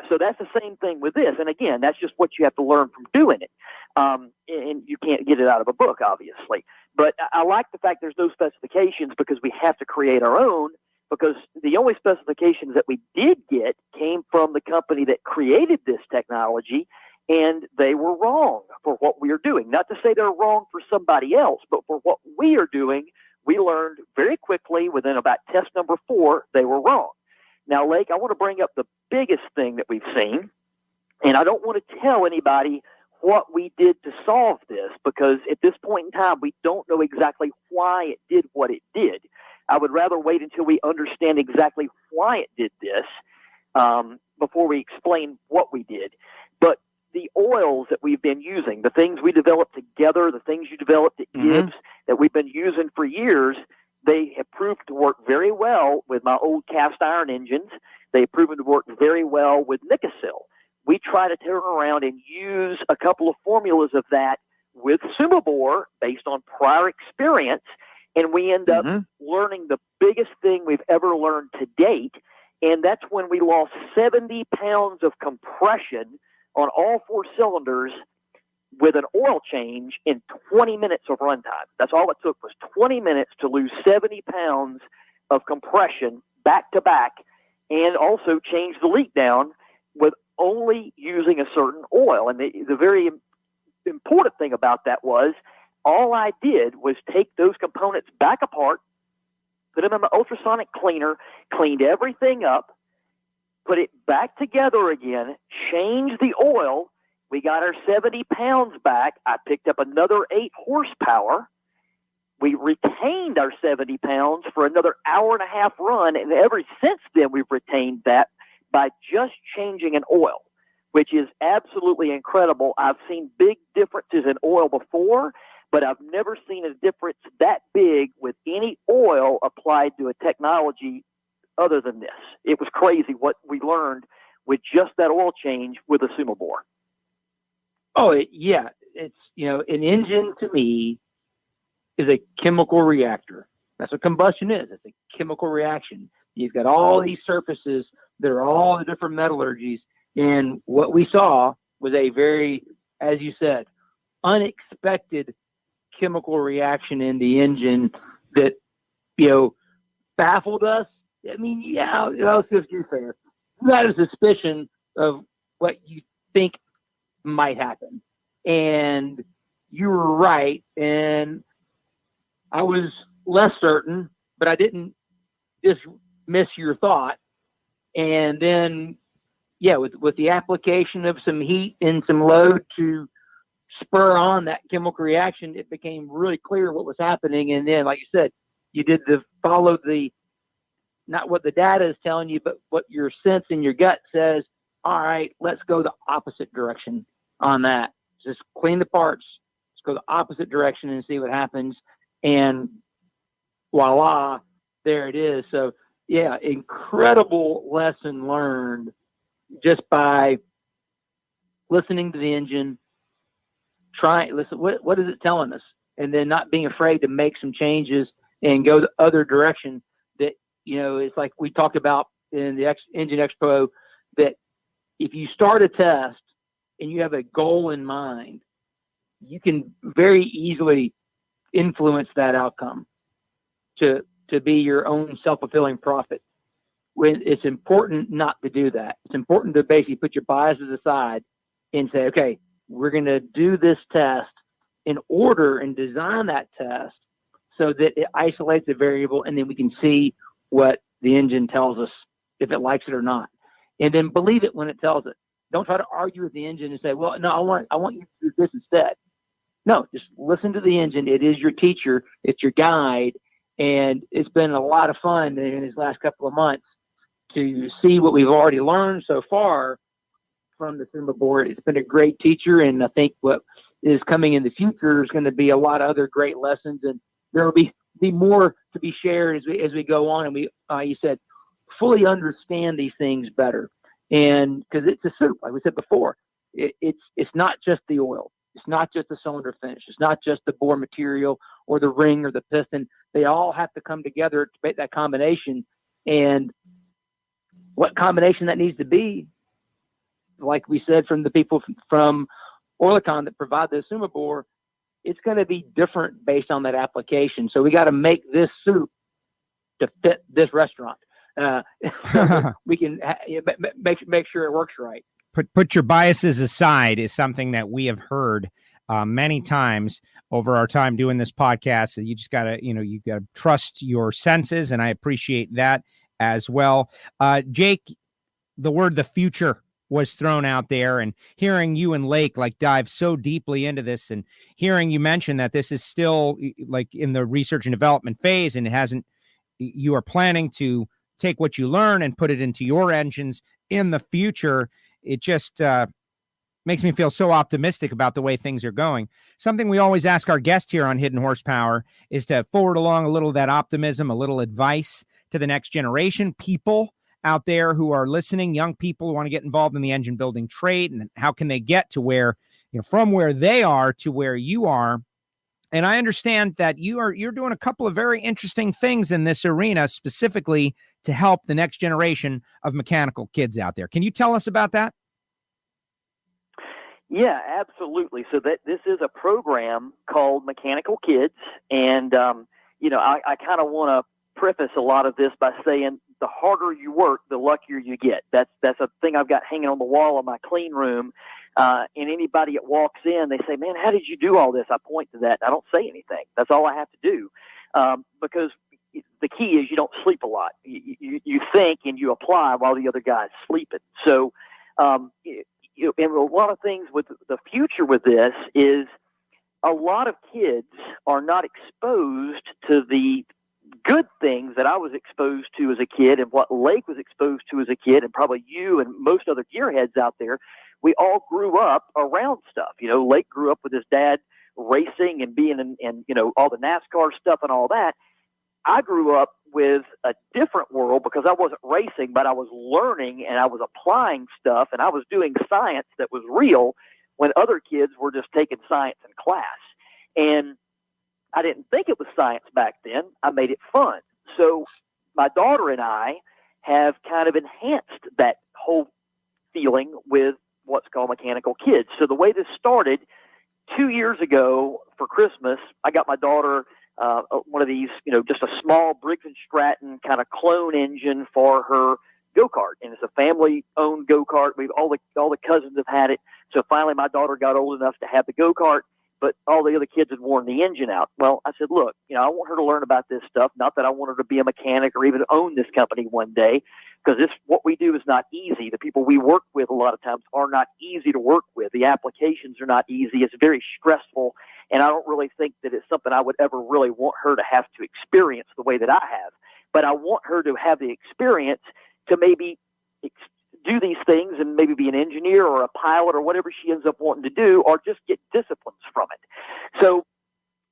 So that's the same thing with this. And again, that's just what you have to learn from doing it. And you can't get it out of a book, obviously. But I like the fact there's no specifications, because we have to create our own, because the only specifications that we did get came from the company that created this technology, and they were wrong for what we are doing. Not to say they're wrong for somebody else, but for what we are doing, we learned very quickly within about test number 4, they were wrong. Now, Lake, I want to bring up the biggest thing that we've seen, and I don't want to tell anybody what we did to solve this, because at this point in time, we don't know exactly why it did what it did. I would rather wait until we understand exactly why it did this before we explain what we did. But the oils that we've been using, the things we developed together, the things you developed at Gibbs that we've been using for years, they have proved to work very well with my old cast iron engines. They've proven to work very well with Nicosil. We try to turn around and use a couple of formulas of that with Sumabore based on prior experience, and we end up learning the biggest thing we've ever learned to date, And that's when we lost 70 pounds of compression on all 4 cylinders with an oil change in 20 minutes of runtime. That's all it took, was 20 minutes to lose 70 pounds of compression back to back, and also change the leak down with only using a certain oil. And the very important thing about that was, all I did was take those components back apart, put them in my ultrasonic cleaner, cleaned everything up, put it back together again, changed the oil. We got our 70 pounds back. I picked up another 8 horsepower. We retained our 70 pounds for another hour and a half run. And ever since then, we've retained that by just changing an oil, which is absolutely incredible. I've seen big differences in oil before, but I've never seen a difference that big with any oil applied to a technology other than this. It was crazy what we learned with just that oil change with a sumo bore. Oh, yeah. It's, an engine to me is a chemical reactor. That's what combustion is. It's a chemical reaction. You've got all these surfaces that are all the different metallurgies. And what we saw was a very, as you said, unexpected chemical reaction in the engine that, baffled us. I mean, yeah, let's just be fair. You had a suspicion of what you think might happen. And you were right. And I was less certain, but I didn't dismiss your thought. And then, yeah, with the application of some heat and some load to spur on that chemical reaction, it became really clear what was happening. And then, like you said, you did follow not what the data is telling you, but what your sense and your gut says. All right, let's go the opposite direction on that. Just clean the parts. Let's go the opposite direction and see what happens. And voila, there it is. So yeah, incredible lesson learned just by listening to the engine, listen, what is it telling us? And then not being afraid to make some changes and go the other direction. That, it's like we talked about in the Engine Expo, that if you start a test and you have a goal in mind, you can very easily influence that outcome to be your own self-fulfilling prophet. When it's important not to do that. It's important to basically put your biases aside and say, okay, we're going to do this test in order and design that test so that it isolates the variable, and then we can see what the engine tells us, if it likes it or not. And then believe it when it tells it. Don't try to argue with the engine and say, well, no, I want you to do this instead. No, just listen to the engine. It is your teacher. It's your guide. And it's been a lot of fun in these last couple of months to see what we've already learned so far from the Sumo board. It's been a great teacher, and I think what is coming in the future is going to be a lot of other great lessons, and there will be more to be shared as we go on, and we, you said, fully understand these things better. And because it's a soup, like we said before, it's not just the oil, it's not just the cylinder finish, it's not just the bore material or the ring or the piston. They all have to come together to make that combination. And what combination that needs to be, like we said from the people from Oerlikon that provide the Sumo bore, it's going to be different based on that application. So we got to make this soup to fit this restaurant. So we can make sure it works right. Put your biases aside is something that we have heard many times over our time doing this podcast. So you just got to, you got to trust your senses. And I appreciate that as well. Jake, the word "the future" was thrown out there, and hearing you and Lake dive so deeply into this, and hearing you mention that this is still in the research and development phase, and you are planning to take what you learn and put it into your engines in the future. It just makes me feel so optimistic about the way things are going. Something we always ask our guests here on Hidden Horsepower is to forward along a little of that optimism, a little advice to the next generation, people out there who are listening, young people who want to get involved in the engine building trade, and how can they get to where, from where they are to where you are. And I understand that you're doing a couple of very interesting things in this arena, specifically to help the next generation of mechanical kids out there. Can you tell us about that? Yeah, absolutely. So this is a program called Mechanical Kids. And, I kind of want to preface a lot of this by saying the harder you work, the luckier you get. That's a thing I've got hanging on the wall in my clean room. And anybody that walks in, they say, man, how did you do all this? I point to that. I don't say anything. That's all I have to do. Because the key is you don't sleep a lot. You think and you apply while the other guy's sleeping. So, and a lot of things with the future with this is a lot of kids are not exposed to the good things that I was exposed to as a kid and what Lake was exposed to as a kid, and probably you and most other gearheads out there. We all grew up around stuff. Lake grew up with his dad racing and being in all the NASCAR stuff and all that. I grew up with a different world because I wasn't racing, but I was learning and I was applying stuff and I was doing science that was real when other kids were just taking science in class. And I didn't think it was science back then. I made it fun. So my daughter and I have kind of enhanced that whole feeling with what's called Mechanical Kids. So the way this started 2 years ago for Christmas, I got my daughter one of these, just a small Briggs & Stratton kind of clone engine for her go-kart. And it's a family-owned go-kart. All the cousins have had it. So finally my daughter got old enough to have the go-kart, but all the other kids had worn the engine out. Well, I said, look, I want her to learn about this stuff. Not that I want her to be a mechanic or even own this company one day, because what we do is not easy. The people we work with a lot of times are not easy to work with. The applications are not easy. It's very stressful. And I don't really think that it's something I would ever really want her to have to experience the way that I have. But I want her to have the experience to maybe do these things and maybe be an engineer or a pilot or whatever she ends up wanting to do, or just get disciplines from it. So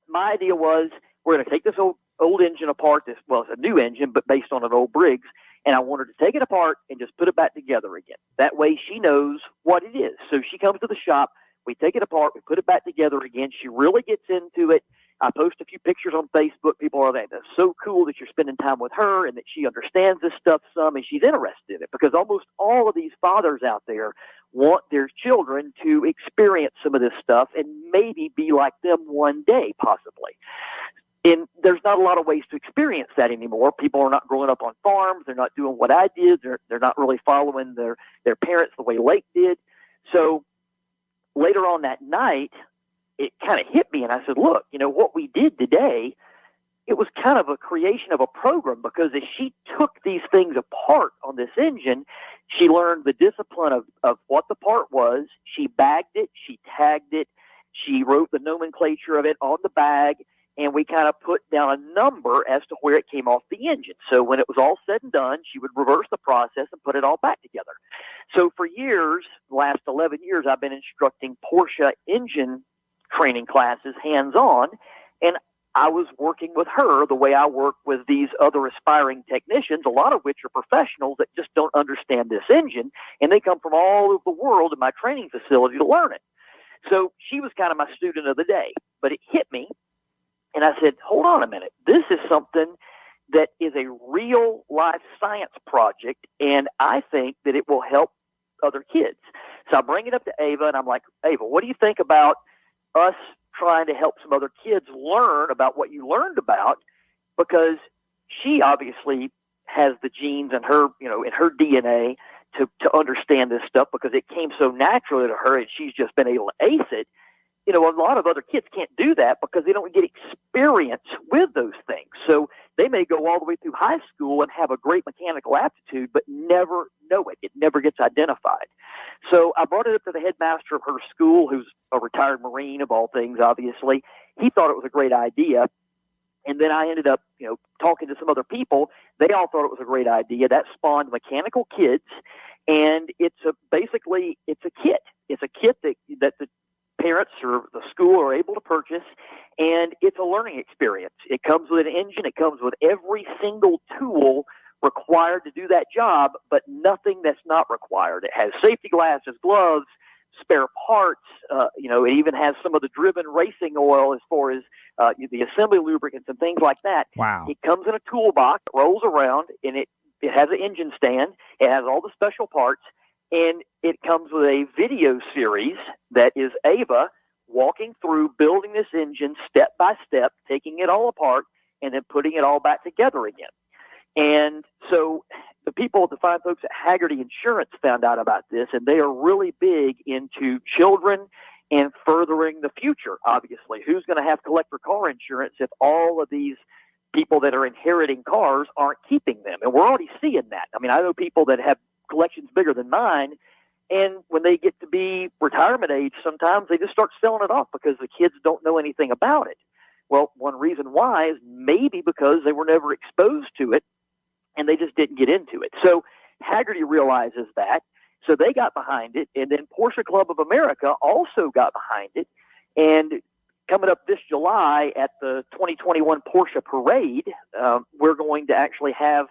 my idea was, we're going to take this old engine apart. It's a new engine, but based on an old Briggs. And I want her to take it apart and just put it back together again. That way she knows what it is. So she comes to the shop, we take it apart, we put it back together again. She really gets into it. I post a few pictures on Facebook. People are like, that's so cool that you're spending time with her and that she understands this stuff some and she's interested in it, because almost all of these fathers out there want their children to experience some of this stuff and maybe be like them one day, possibly. And there's not a lot of ways to experience that anymore. People are not growing up on farms. They're not doing what I did. They're not really following their parents the way Lake did. So later on that night, it kind of hit me, and I said, look, what we did today, it was kind of a creation of a program, because as she took these things apart on this engine, she learned the discipline of what the part was. She bagged it. She tagged it. She wrote the nomenclature of it on the bag, and we kind of put down a number as to where it came off the engine. So when it was all said and done, she would reverse the process and put it all back together. So for years, the last 11 years, I've been instructing Porsche engine training classes hands-on, and I was working with her the way I work with these other aspiring technicians, a lot of which are professionals that just don't understand this engine, and they come from all over the world in my training facility to learn it. So she was kind of my student of the day, but it hit me. And I said, hold on a minute. This is something that is a real life science project, and I think that it will help other kids. So I bring it up to Ava, and I'm like, Ava, what do you think about us trying to help some other kids learn about what you learned about? Because she obviously has the genes in her, in her DNA to understand this stuff, because it came so naturally to her, and she's just been able to ace it. A lot of other kids can't do that because they don't get experience with those things. So they may go all the way through high school and have a great mechanical aptitude, but never know it. It never gets identified. So I brought it up to the headmaster of her school, who's a retired Marine of all things, obviously. He thought it was a great idea. And then I ended up, talking to some other people. They all thought it was a great idea. That spawned Mechanical Kids. And it's a kit. It's a kit that the parents or the school are able to purchase, and it's a learning experience. It comes with an engine. It comes with every single tool required to do that job, but nothing that's not required. It has safety glasses, gloves, spare parts. It even has some of the driven racing oil as far as the assembly lubricants and things like that. Wow. It comes in a toolbox, rolls around, and it it has an engine stand. It has all the special parts, and it comes with a video series that is Ava walking through building this engine step by step, taking it all apart, and then putting it all back together again. And so the people, the fine folks at Haggerty Insurance found out about this, and they are really big into children and furthering the future, obviously. Who's going to have collector car insurance if all of these people that are inheriting cars aren't keeping them? And we're already seeing that. I mean, I know people that have collections bigger than mine, and when they get to be retirement age, sometimes they just start selling it off because the kids don't know anything about it. Well, one reason why is maybe because they were never exposed to it and they just didn't get into it. So Haggerty realizes that. So they got behind it. And then Porsche Club of America also got behind it. And coming up this July at the 2021 Porsche Parade, we're going to actually have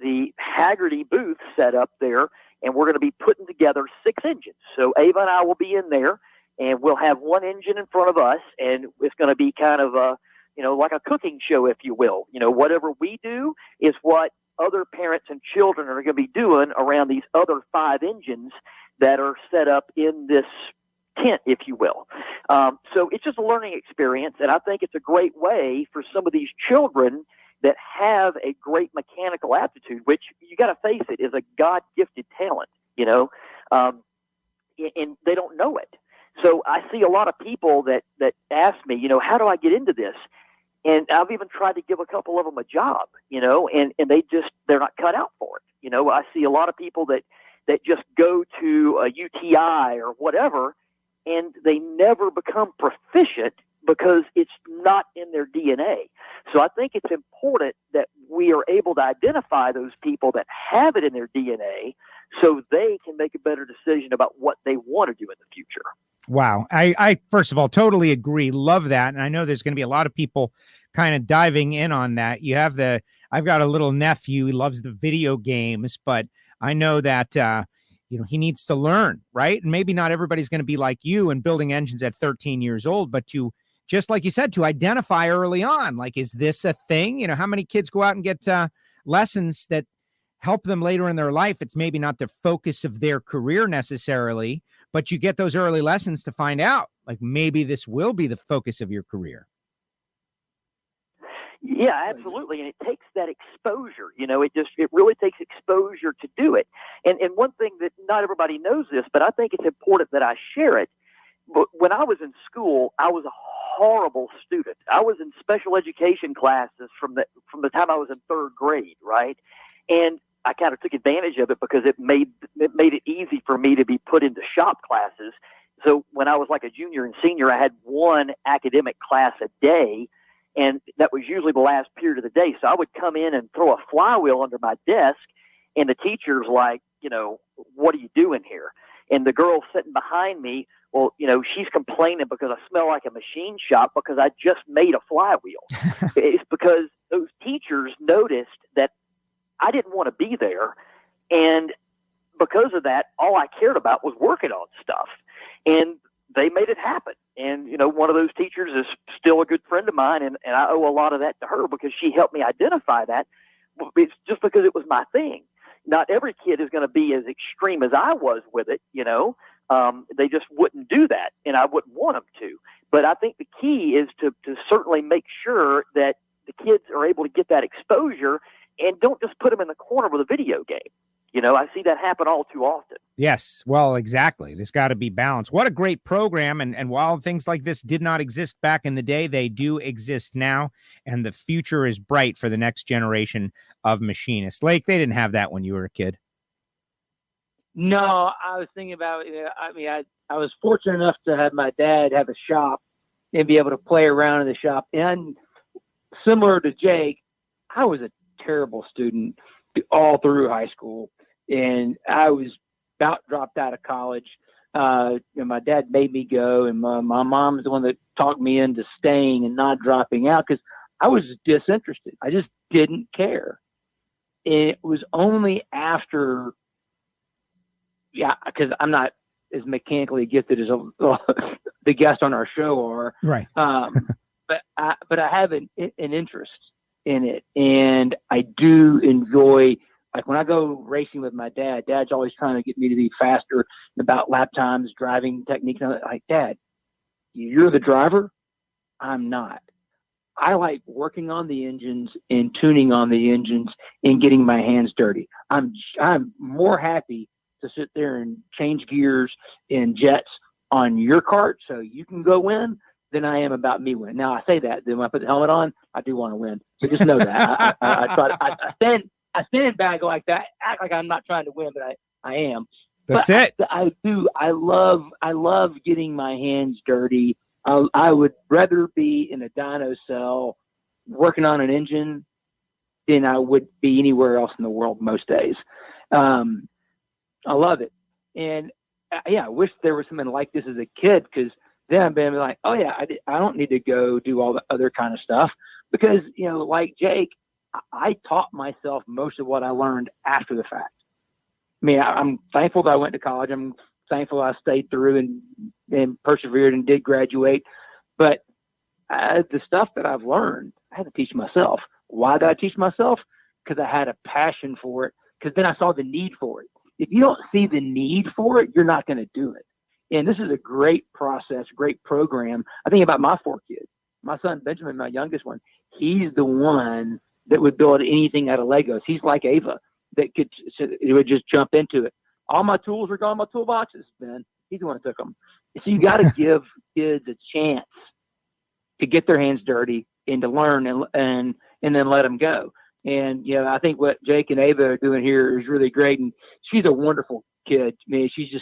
the Haggerty booth set up there, and we're going to be putting together 6 engines. So Ava and I will be in there, and we'll have one engine in front of us, and it's going to be kind of a, like a cooking show, if you will. Whatever we do is what other parents and children are going to be doing around these other 5 engines that are set up in this tent, if you will. So it's just a learning experience, and I think it's a great way for some of these children that have a great mechanical aptitude, which you got to face it is a God-gifted talent, and they don't know it. So I see a lot of people that ask me, how do I get into this? And I've even tried to give a couple of them a job, and they're not cut out for it. I see a lot of people that just go to a UTI or whatever, and they never become proficient because it's not in their DNA. So I think it's important that we are able to identify those people that have it in their DNA so they can make a better decision about what they want to do in the future. Wow. I first of all, totally agree. Love that. And I know there's going to be a lot of people kind of diving in on that. I've got a little nephew. He loves the video games, but I know that, he needs to learn, right? And maybe not everybody's going to be like you and building engines at 13 years old, but to, just like you said, to identify early on, like, is this a thing? How many kids go out and get lessons that help them later in their life? It's maybe not the focus of their career necessarily, but you get those early lessons to find out, like, maybe this will be the focus of your career. Yeah, absolutely. And it takes that exposure, it really takes exposure to do it. And one thing that not everybody knows this, but I think it's important that I share it. But when I was in school, I was a horrible student. I was in special education classes from the time I was in 3rd grade, right? And I kind of took advantage of it because it made it easy for me to be put into shop classes. So when I was like a junior and senior, I had one academic class a day, and that was usually the last period of the day. So I would come in and throw a flywheel under my desk, and the teacher's like, what are you doing here? And the girl sitting behind me, well, she's complaining because I smell like a machine shop because I just made a flywheel. It's because those teachers noticed that I didn't want to be there. And because of that, all I cared about was working on stuff. And they made it happen. And, one of those teachers is still a good friend of mine, and I owe a lot of that to her because she helped me identify that. It's just because it was my thing. Not every kid is going to be as extreme as I was with it, They just wouldn't do that, and I wouldn't want them to. But I think the key is to certainly make sure that the kids are able to get that exposure and don't just put them in the corner with a video game. I see that happen all too often. Yes, well, exactly. There's got to be balance. What a great program. And while things like this did not exist back in the day, they do exist now. And the future is bright for the next generation of machinists. Lake, they didn't have that when you were a kid. No, I was thinking about, I was fortunate enough to have my dad have a shop and be able to play around in the shop. And similar to Jake, I was a terrible student all through high school. And I was about dropped out of college. And my dad made me go, and my mom was the one that talked me into staying and not dropping out because I was disinterested. I just didn't care. And it was only after, because I'm not as mechanically gifted as the guests on our show are. Right. But I have an interest in it, and I do enjoy like when I go racing with my dad, Dad's always trying to get me to be faster about lap times, driving techniques. And I'm like, Dad, you're the driver. I'm not. I like working on the engines and tuning on the engines and getting my hands dirty. I'm more happy to sit there and change gears in jets on your kart so you can go win than I am about me win. Now I say that, then when I put the helmet on, I do want to win. So just know that. I stand back like that, act like I'm not trying to win, but I am. That's but it. I do. I love getting my hands dirty. I would rather be in a dyno cell working on an engine than I would be anywhere else in the world most days. I love it. And I wish there was something like this as a kid, because then I've been like, oh yeah, I don't need to go do all the other kind of stuff, because, like Jake, I taught myself most of what I learned after the fact. I mean, I'm thankful that I went to college. I'm thankful I stayed through and persevered and did graduate. But the stuff that I've learned, I had to teach myself. Why did I teach myself? Because I had a passion for it, because then I saw the need for it. If you don't see the need for it, you're not going to do it. And this is a great process, great program. I think about my 4 kids. My son, Benjamin, my youngest one, he's the one that would build anything out of Legos. He's like Ava, that would just jump into it. All my tools are gone, my toolboxes, Ben. He's the one who took them. So you got to give kids a chance to get their hands dirty and to learn and then let them go. And, I think what Jake and Ava are doing here is really great. And she's a wonderful kid. I mean, she's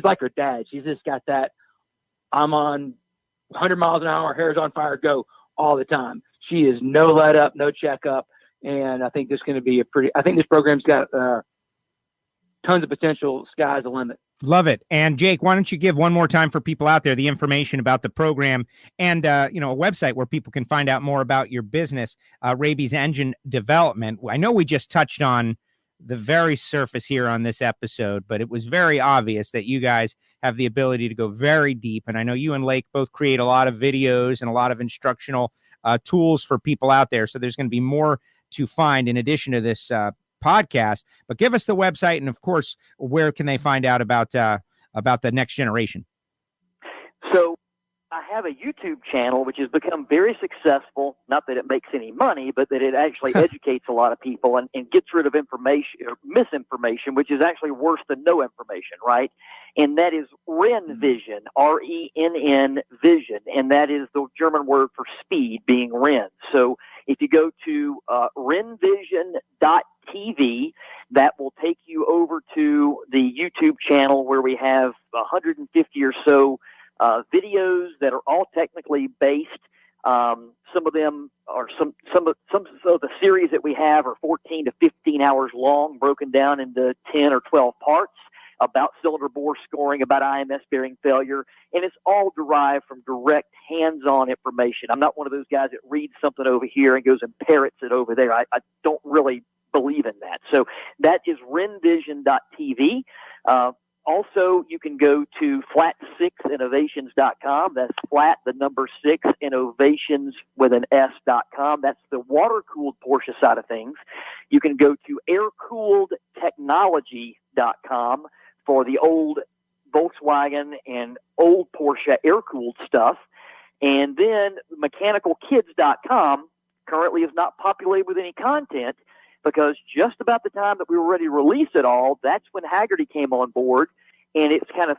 like her dad. She's just got that, I'm on 100 miles an hour, hair's on fire, go all the time. She is no let up, no check up. And I think this is going to be I think this program's got tons of potential. Sky's the limit. Love it. And Jake, why don't you give one more time for people out there the information about the program and, a website where people can find out more about your business, Raby's Engine Development. I know we just touched on the very surface here on this episode, but it was very obvious that you guys have the ability to go very deep. And I know you and Lake both create a lot of videos and a lot of instructional tools for people out there. So there's going to be more to find in addition to this podcast. But give us the website, and of course, where can they find out about the next generation? So I have a YouTube channel which has become very successful. Not that it makes any money, but that it actually educates a lot of people and gets rid of information or misinformation, which is actually worse than no information, right? And that is Renn Vision, RENN Vision, and that is the German word for speed, being Renn. So if you go to rennvision.tv, that will take you over to the YouTube channel where we have 150 or so videos that are all technically based. Some of them are some of the series that we have are 14 to 15 hours long, broken down into 10 or 12 parts about cylinder bore scoring, about IMS bearing failure, and it's all derived from direct hands-on information. I'm not one of those guys that reads something over here and goes and parrots it over there. I don't really believe in that. So that is rennvision.tv. Also, you can go to flat6innovations.com. That's flat, the number 6, innovations with an S.com. That's the water-cooled Porsche side of things. You can go to air-cooled-technology.com for the old Volkswagen and old Porsche air-cooled stuff. And then mechanicalkids.com currently is not populated with any content, because just about the time that we were ready to release it all, that's when Hagerty came on board, and it's kind of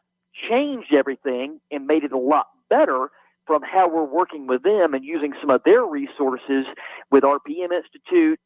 changed everything and made it a lot better from how we're working with them and using some of their resources with RPM Institute,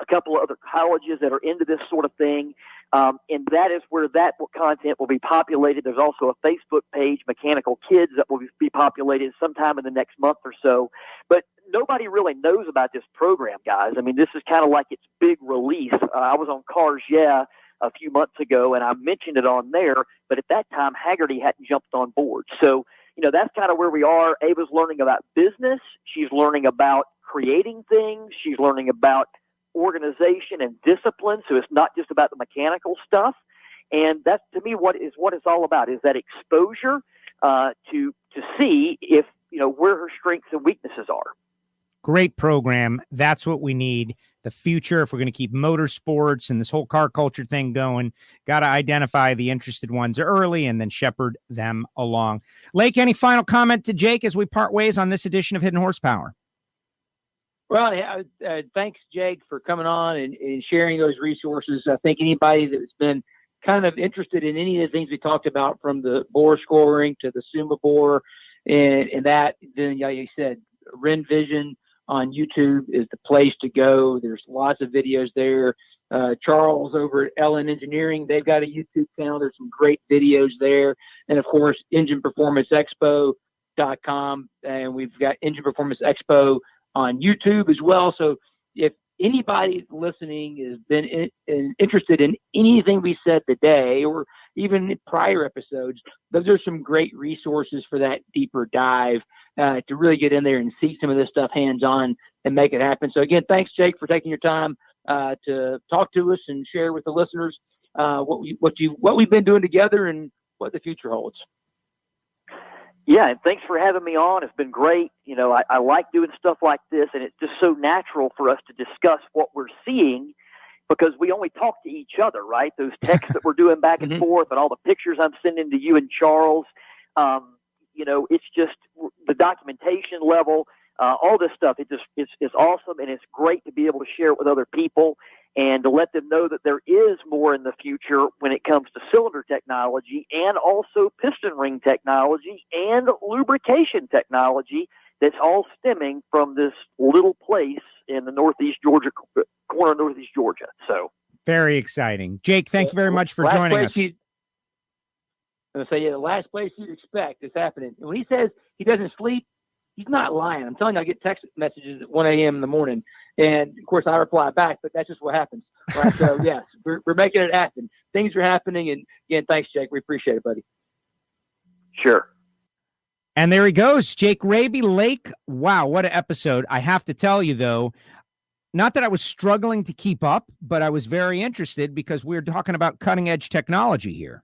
a couple of other colleges that are into this sort of thing. And that is where that content will be populated. There's also a Facebook page, Mechanical Kids, that will be populated sometime in the next month or so. But nobody really knows about this program, guys. I mean, this is kind of like its big release. I was on Cars Yeah a few months ago, and I mentioned it on there, but at that time, Hagerty hadn't jumped on board. So, that's kind of where we are. Ava's learning about business. She's learning about creating things. She's learning about organization and discipline. So it's not just about the mechanical stuff. And that's, to me, what it's all about, is that exposure to see if, where her strengths and weaknesses are. Great program. That's what we need the future, if we're going to keep motorsports and this whole car culture thing going, got to identify the interested ones early and then shepherd them along. Lake, any final comment to Jake as we part ways on this edition of Hidden Horsepower? Well, thanks, Jake, for coming on and sharing those resources. I think anybody that's been kind of interested in any of the things we talked about, from the bore scoring to the Suma bore and that, then, like you said, RenVision on YouTube is the place to go. There's lots of videos there. Charles over at Ellen Engineering, they've got a YouTube channel. There's some great videos there. And, of course, EnginePerformanceExpo.com. And we've got Engine Performance Expo on YouTube as well. So if anybody listening has been interested in anything we said today, or even prior episodes, those are some great resources for that deeper dive to really get in there and see some of this stuff hands-on and make it happen. So again, thanks, Jake, for taking your time to talk to us and share with the listeners what we've been doing together and what the future holds. Yeah, and thanks for having me on. It's been great. You know, I like doing stuff like this, and it's just so natural for us to discuss what we're seeing, because we only talk to each other, right? Those texts that we're doing back and forth, and all the pictures I'm sending to you and Charles. You know, it's just the documentation level, all this stuff. It's awesome, and it's great to be able to share it with other people and to let them know that there is more in the future when it comes to cylinder technology, and also piston ring technology and lubrication technology that's all stemming from this little place in the Northeast Georgia corner of Northeast Georgia. So very exciting. Jake, thank you very much for joining us. I'm going to say, the last place you'd expect is happening. And when he says he doesn't sleep, he's not lying. I'm telling you, I get text messages at 1 a.m. in the morning. And, of course, I reply back, but that's just what happens. Right? So, yes, we're making it happen. Things are happening. And, again, thanks, Jake. We appreciate it, buddy. Sure. And there he goes, Jake Raby. Lake. Wow, what an episode. I have to tell you, though, not that I was struggling to keep up, but I was very interested because we're talking about cutting-edge technology here.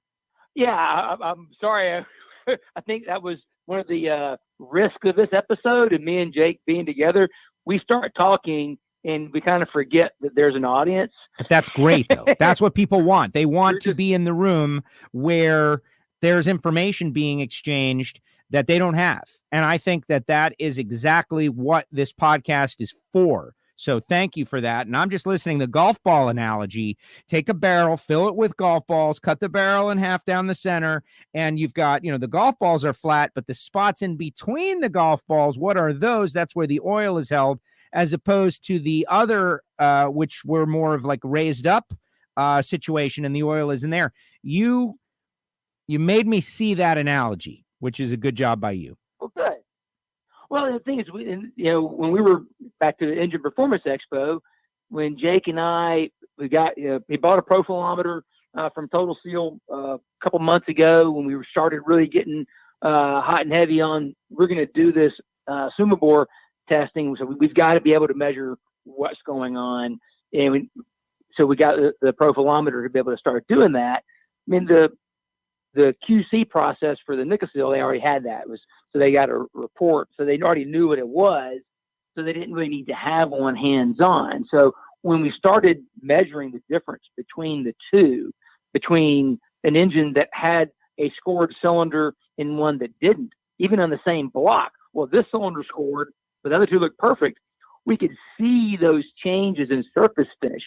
Yeah, I'm sorry. I think that was one of the risks of this episode, and me and Jake being together. We start talking and we kind of forget that there's an audience. But that's great, though. That's what people want. They want to be in the room where there's information being exchanged that they don't have. And I think that that is exactly what this podcast is for. So thank you for that. And I'm just listening to the golf ball analogy. Take a barrel, fill it with golf balls, cut the barrel in half down the center, and you've got, the golf balls are flat, but the spots in between the golf balls, what are those? That's where the oil is held, as opposed to the other, which were more of like raised up situation, and the oil is in there. You made me see that analogy, which is a good job by you. Well, good. Well, the thing is, when we were back to the Engine Performance Expo, when Jake and I, we bought a profilometer from Total Seal a couple months ago when we started really getting hot and heavy on, we're going to do this Suma bore testing. So we've got to be able to measure what's going on. And so we got the profilometer to be able to start doing that. I mean, the QC process for the Nicosil, they already had that. So they got a report, so they already knew what it was, so they didn't really need to have one hands-on. So when we started measuring the difference between the two, between an engine that had a scored cylinder and one that didn't, even on the same block, well, this cylinder scored, but the other two looked perfect. We could see those changes in surface finish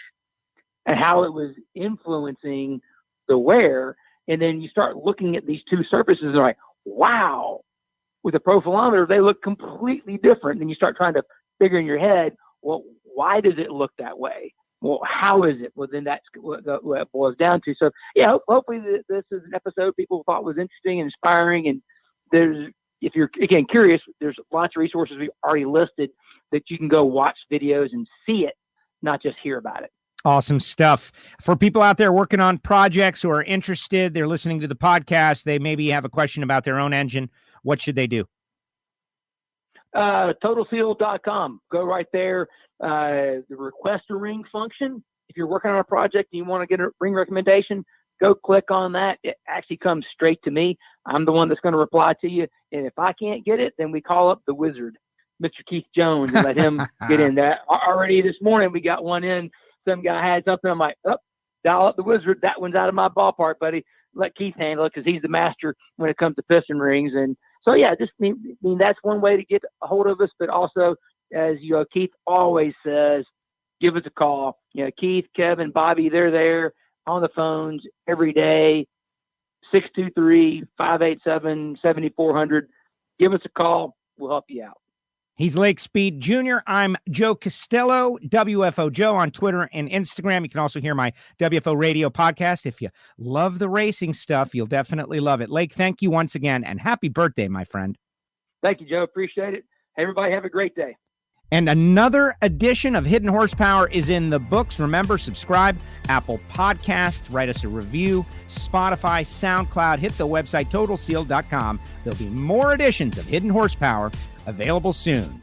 and how it was influencing the wear. And then you start looking at these two surfaces and like, wow, with a profilometer, they look completely different. And you start trying to figure in your head, well, why does it look that way? Well, how is it? Well, then that's what it boils down to. So, yeah, hopefully this is an episode people thought was interesting and inspiring. And if you're, again, curious, there's lots of resources we've already listed that you can go watch videos and see it, not just hear about it. Awesome stuff. For people out there working on projects who are interested, they're listening to the podcast, they maybe have a question about their own engine. What should they do? TotalSeal.com. Go right there. The request a ring function. If you're working on a project and you want to get a ring recommendation, go click on that. It actually comes straight to me. I'm the one that's going to reply to you. And if I can't get it, then we call up the wizard. Mr. Keith Jones and let him get in that. Already this morning we got one in. Some guy had something. I'm like, dial up the wizard. That one's out of my ballpark, buddy. Let Keith handle it because he's the master when it comes to piston rings. And so, yeah, just that's one way to get a hold of us. But also, as Keith always says, give us a call. Keith, Kevin, Bobby, they're there on the phones every day. 623-587-7400. Give us a call. We'll help you out. He's Lake Speed Jr. I'm Joe Castello, WFO Joe on Twitter and Instagram. You can also hear my WFO radio podcast. If you love the racing stuff, you'll definitely love it. Lake, thank you once again, and happy birthday, my friend. Thank you, Joe. Appreciate it. Hey, everybody, have a great day. And another edition of Hidden Horsepower is in the books. Remember, subscribe, Apple Podcasts, write us a review, Spotify, SoundCloud, hit the website, totalseal.com. There'll be more editions of Hidden Horsepower available soon.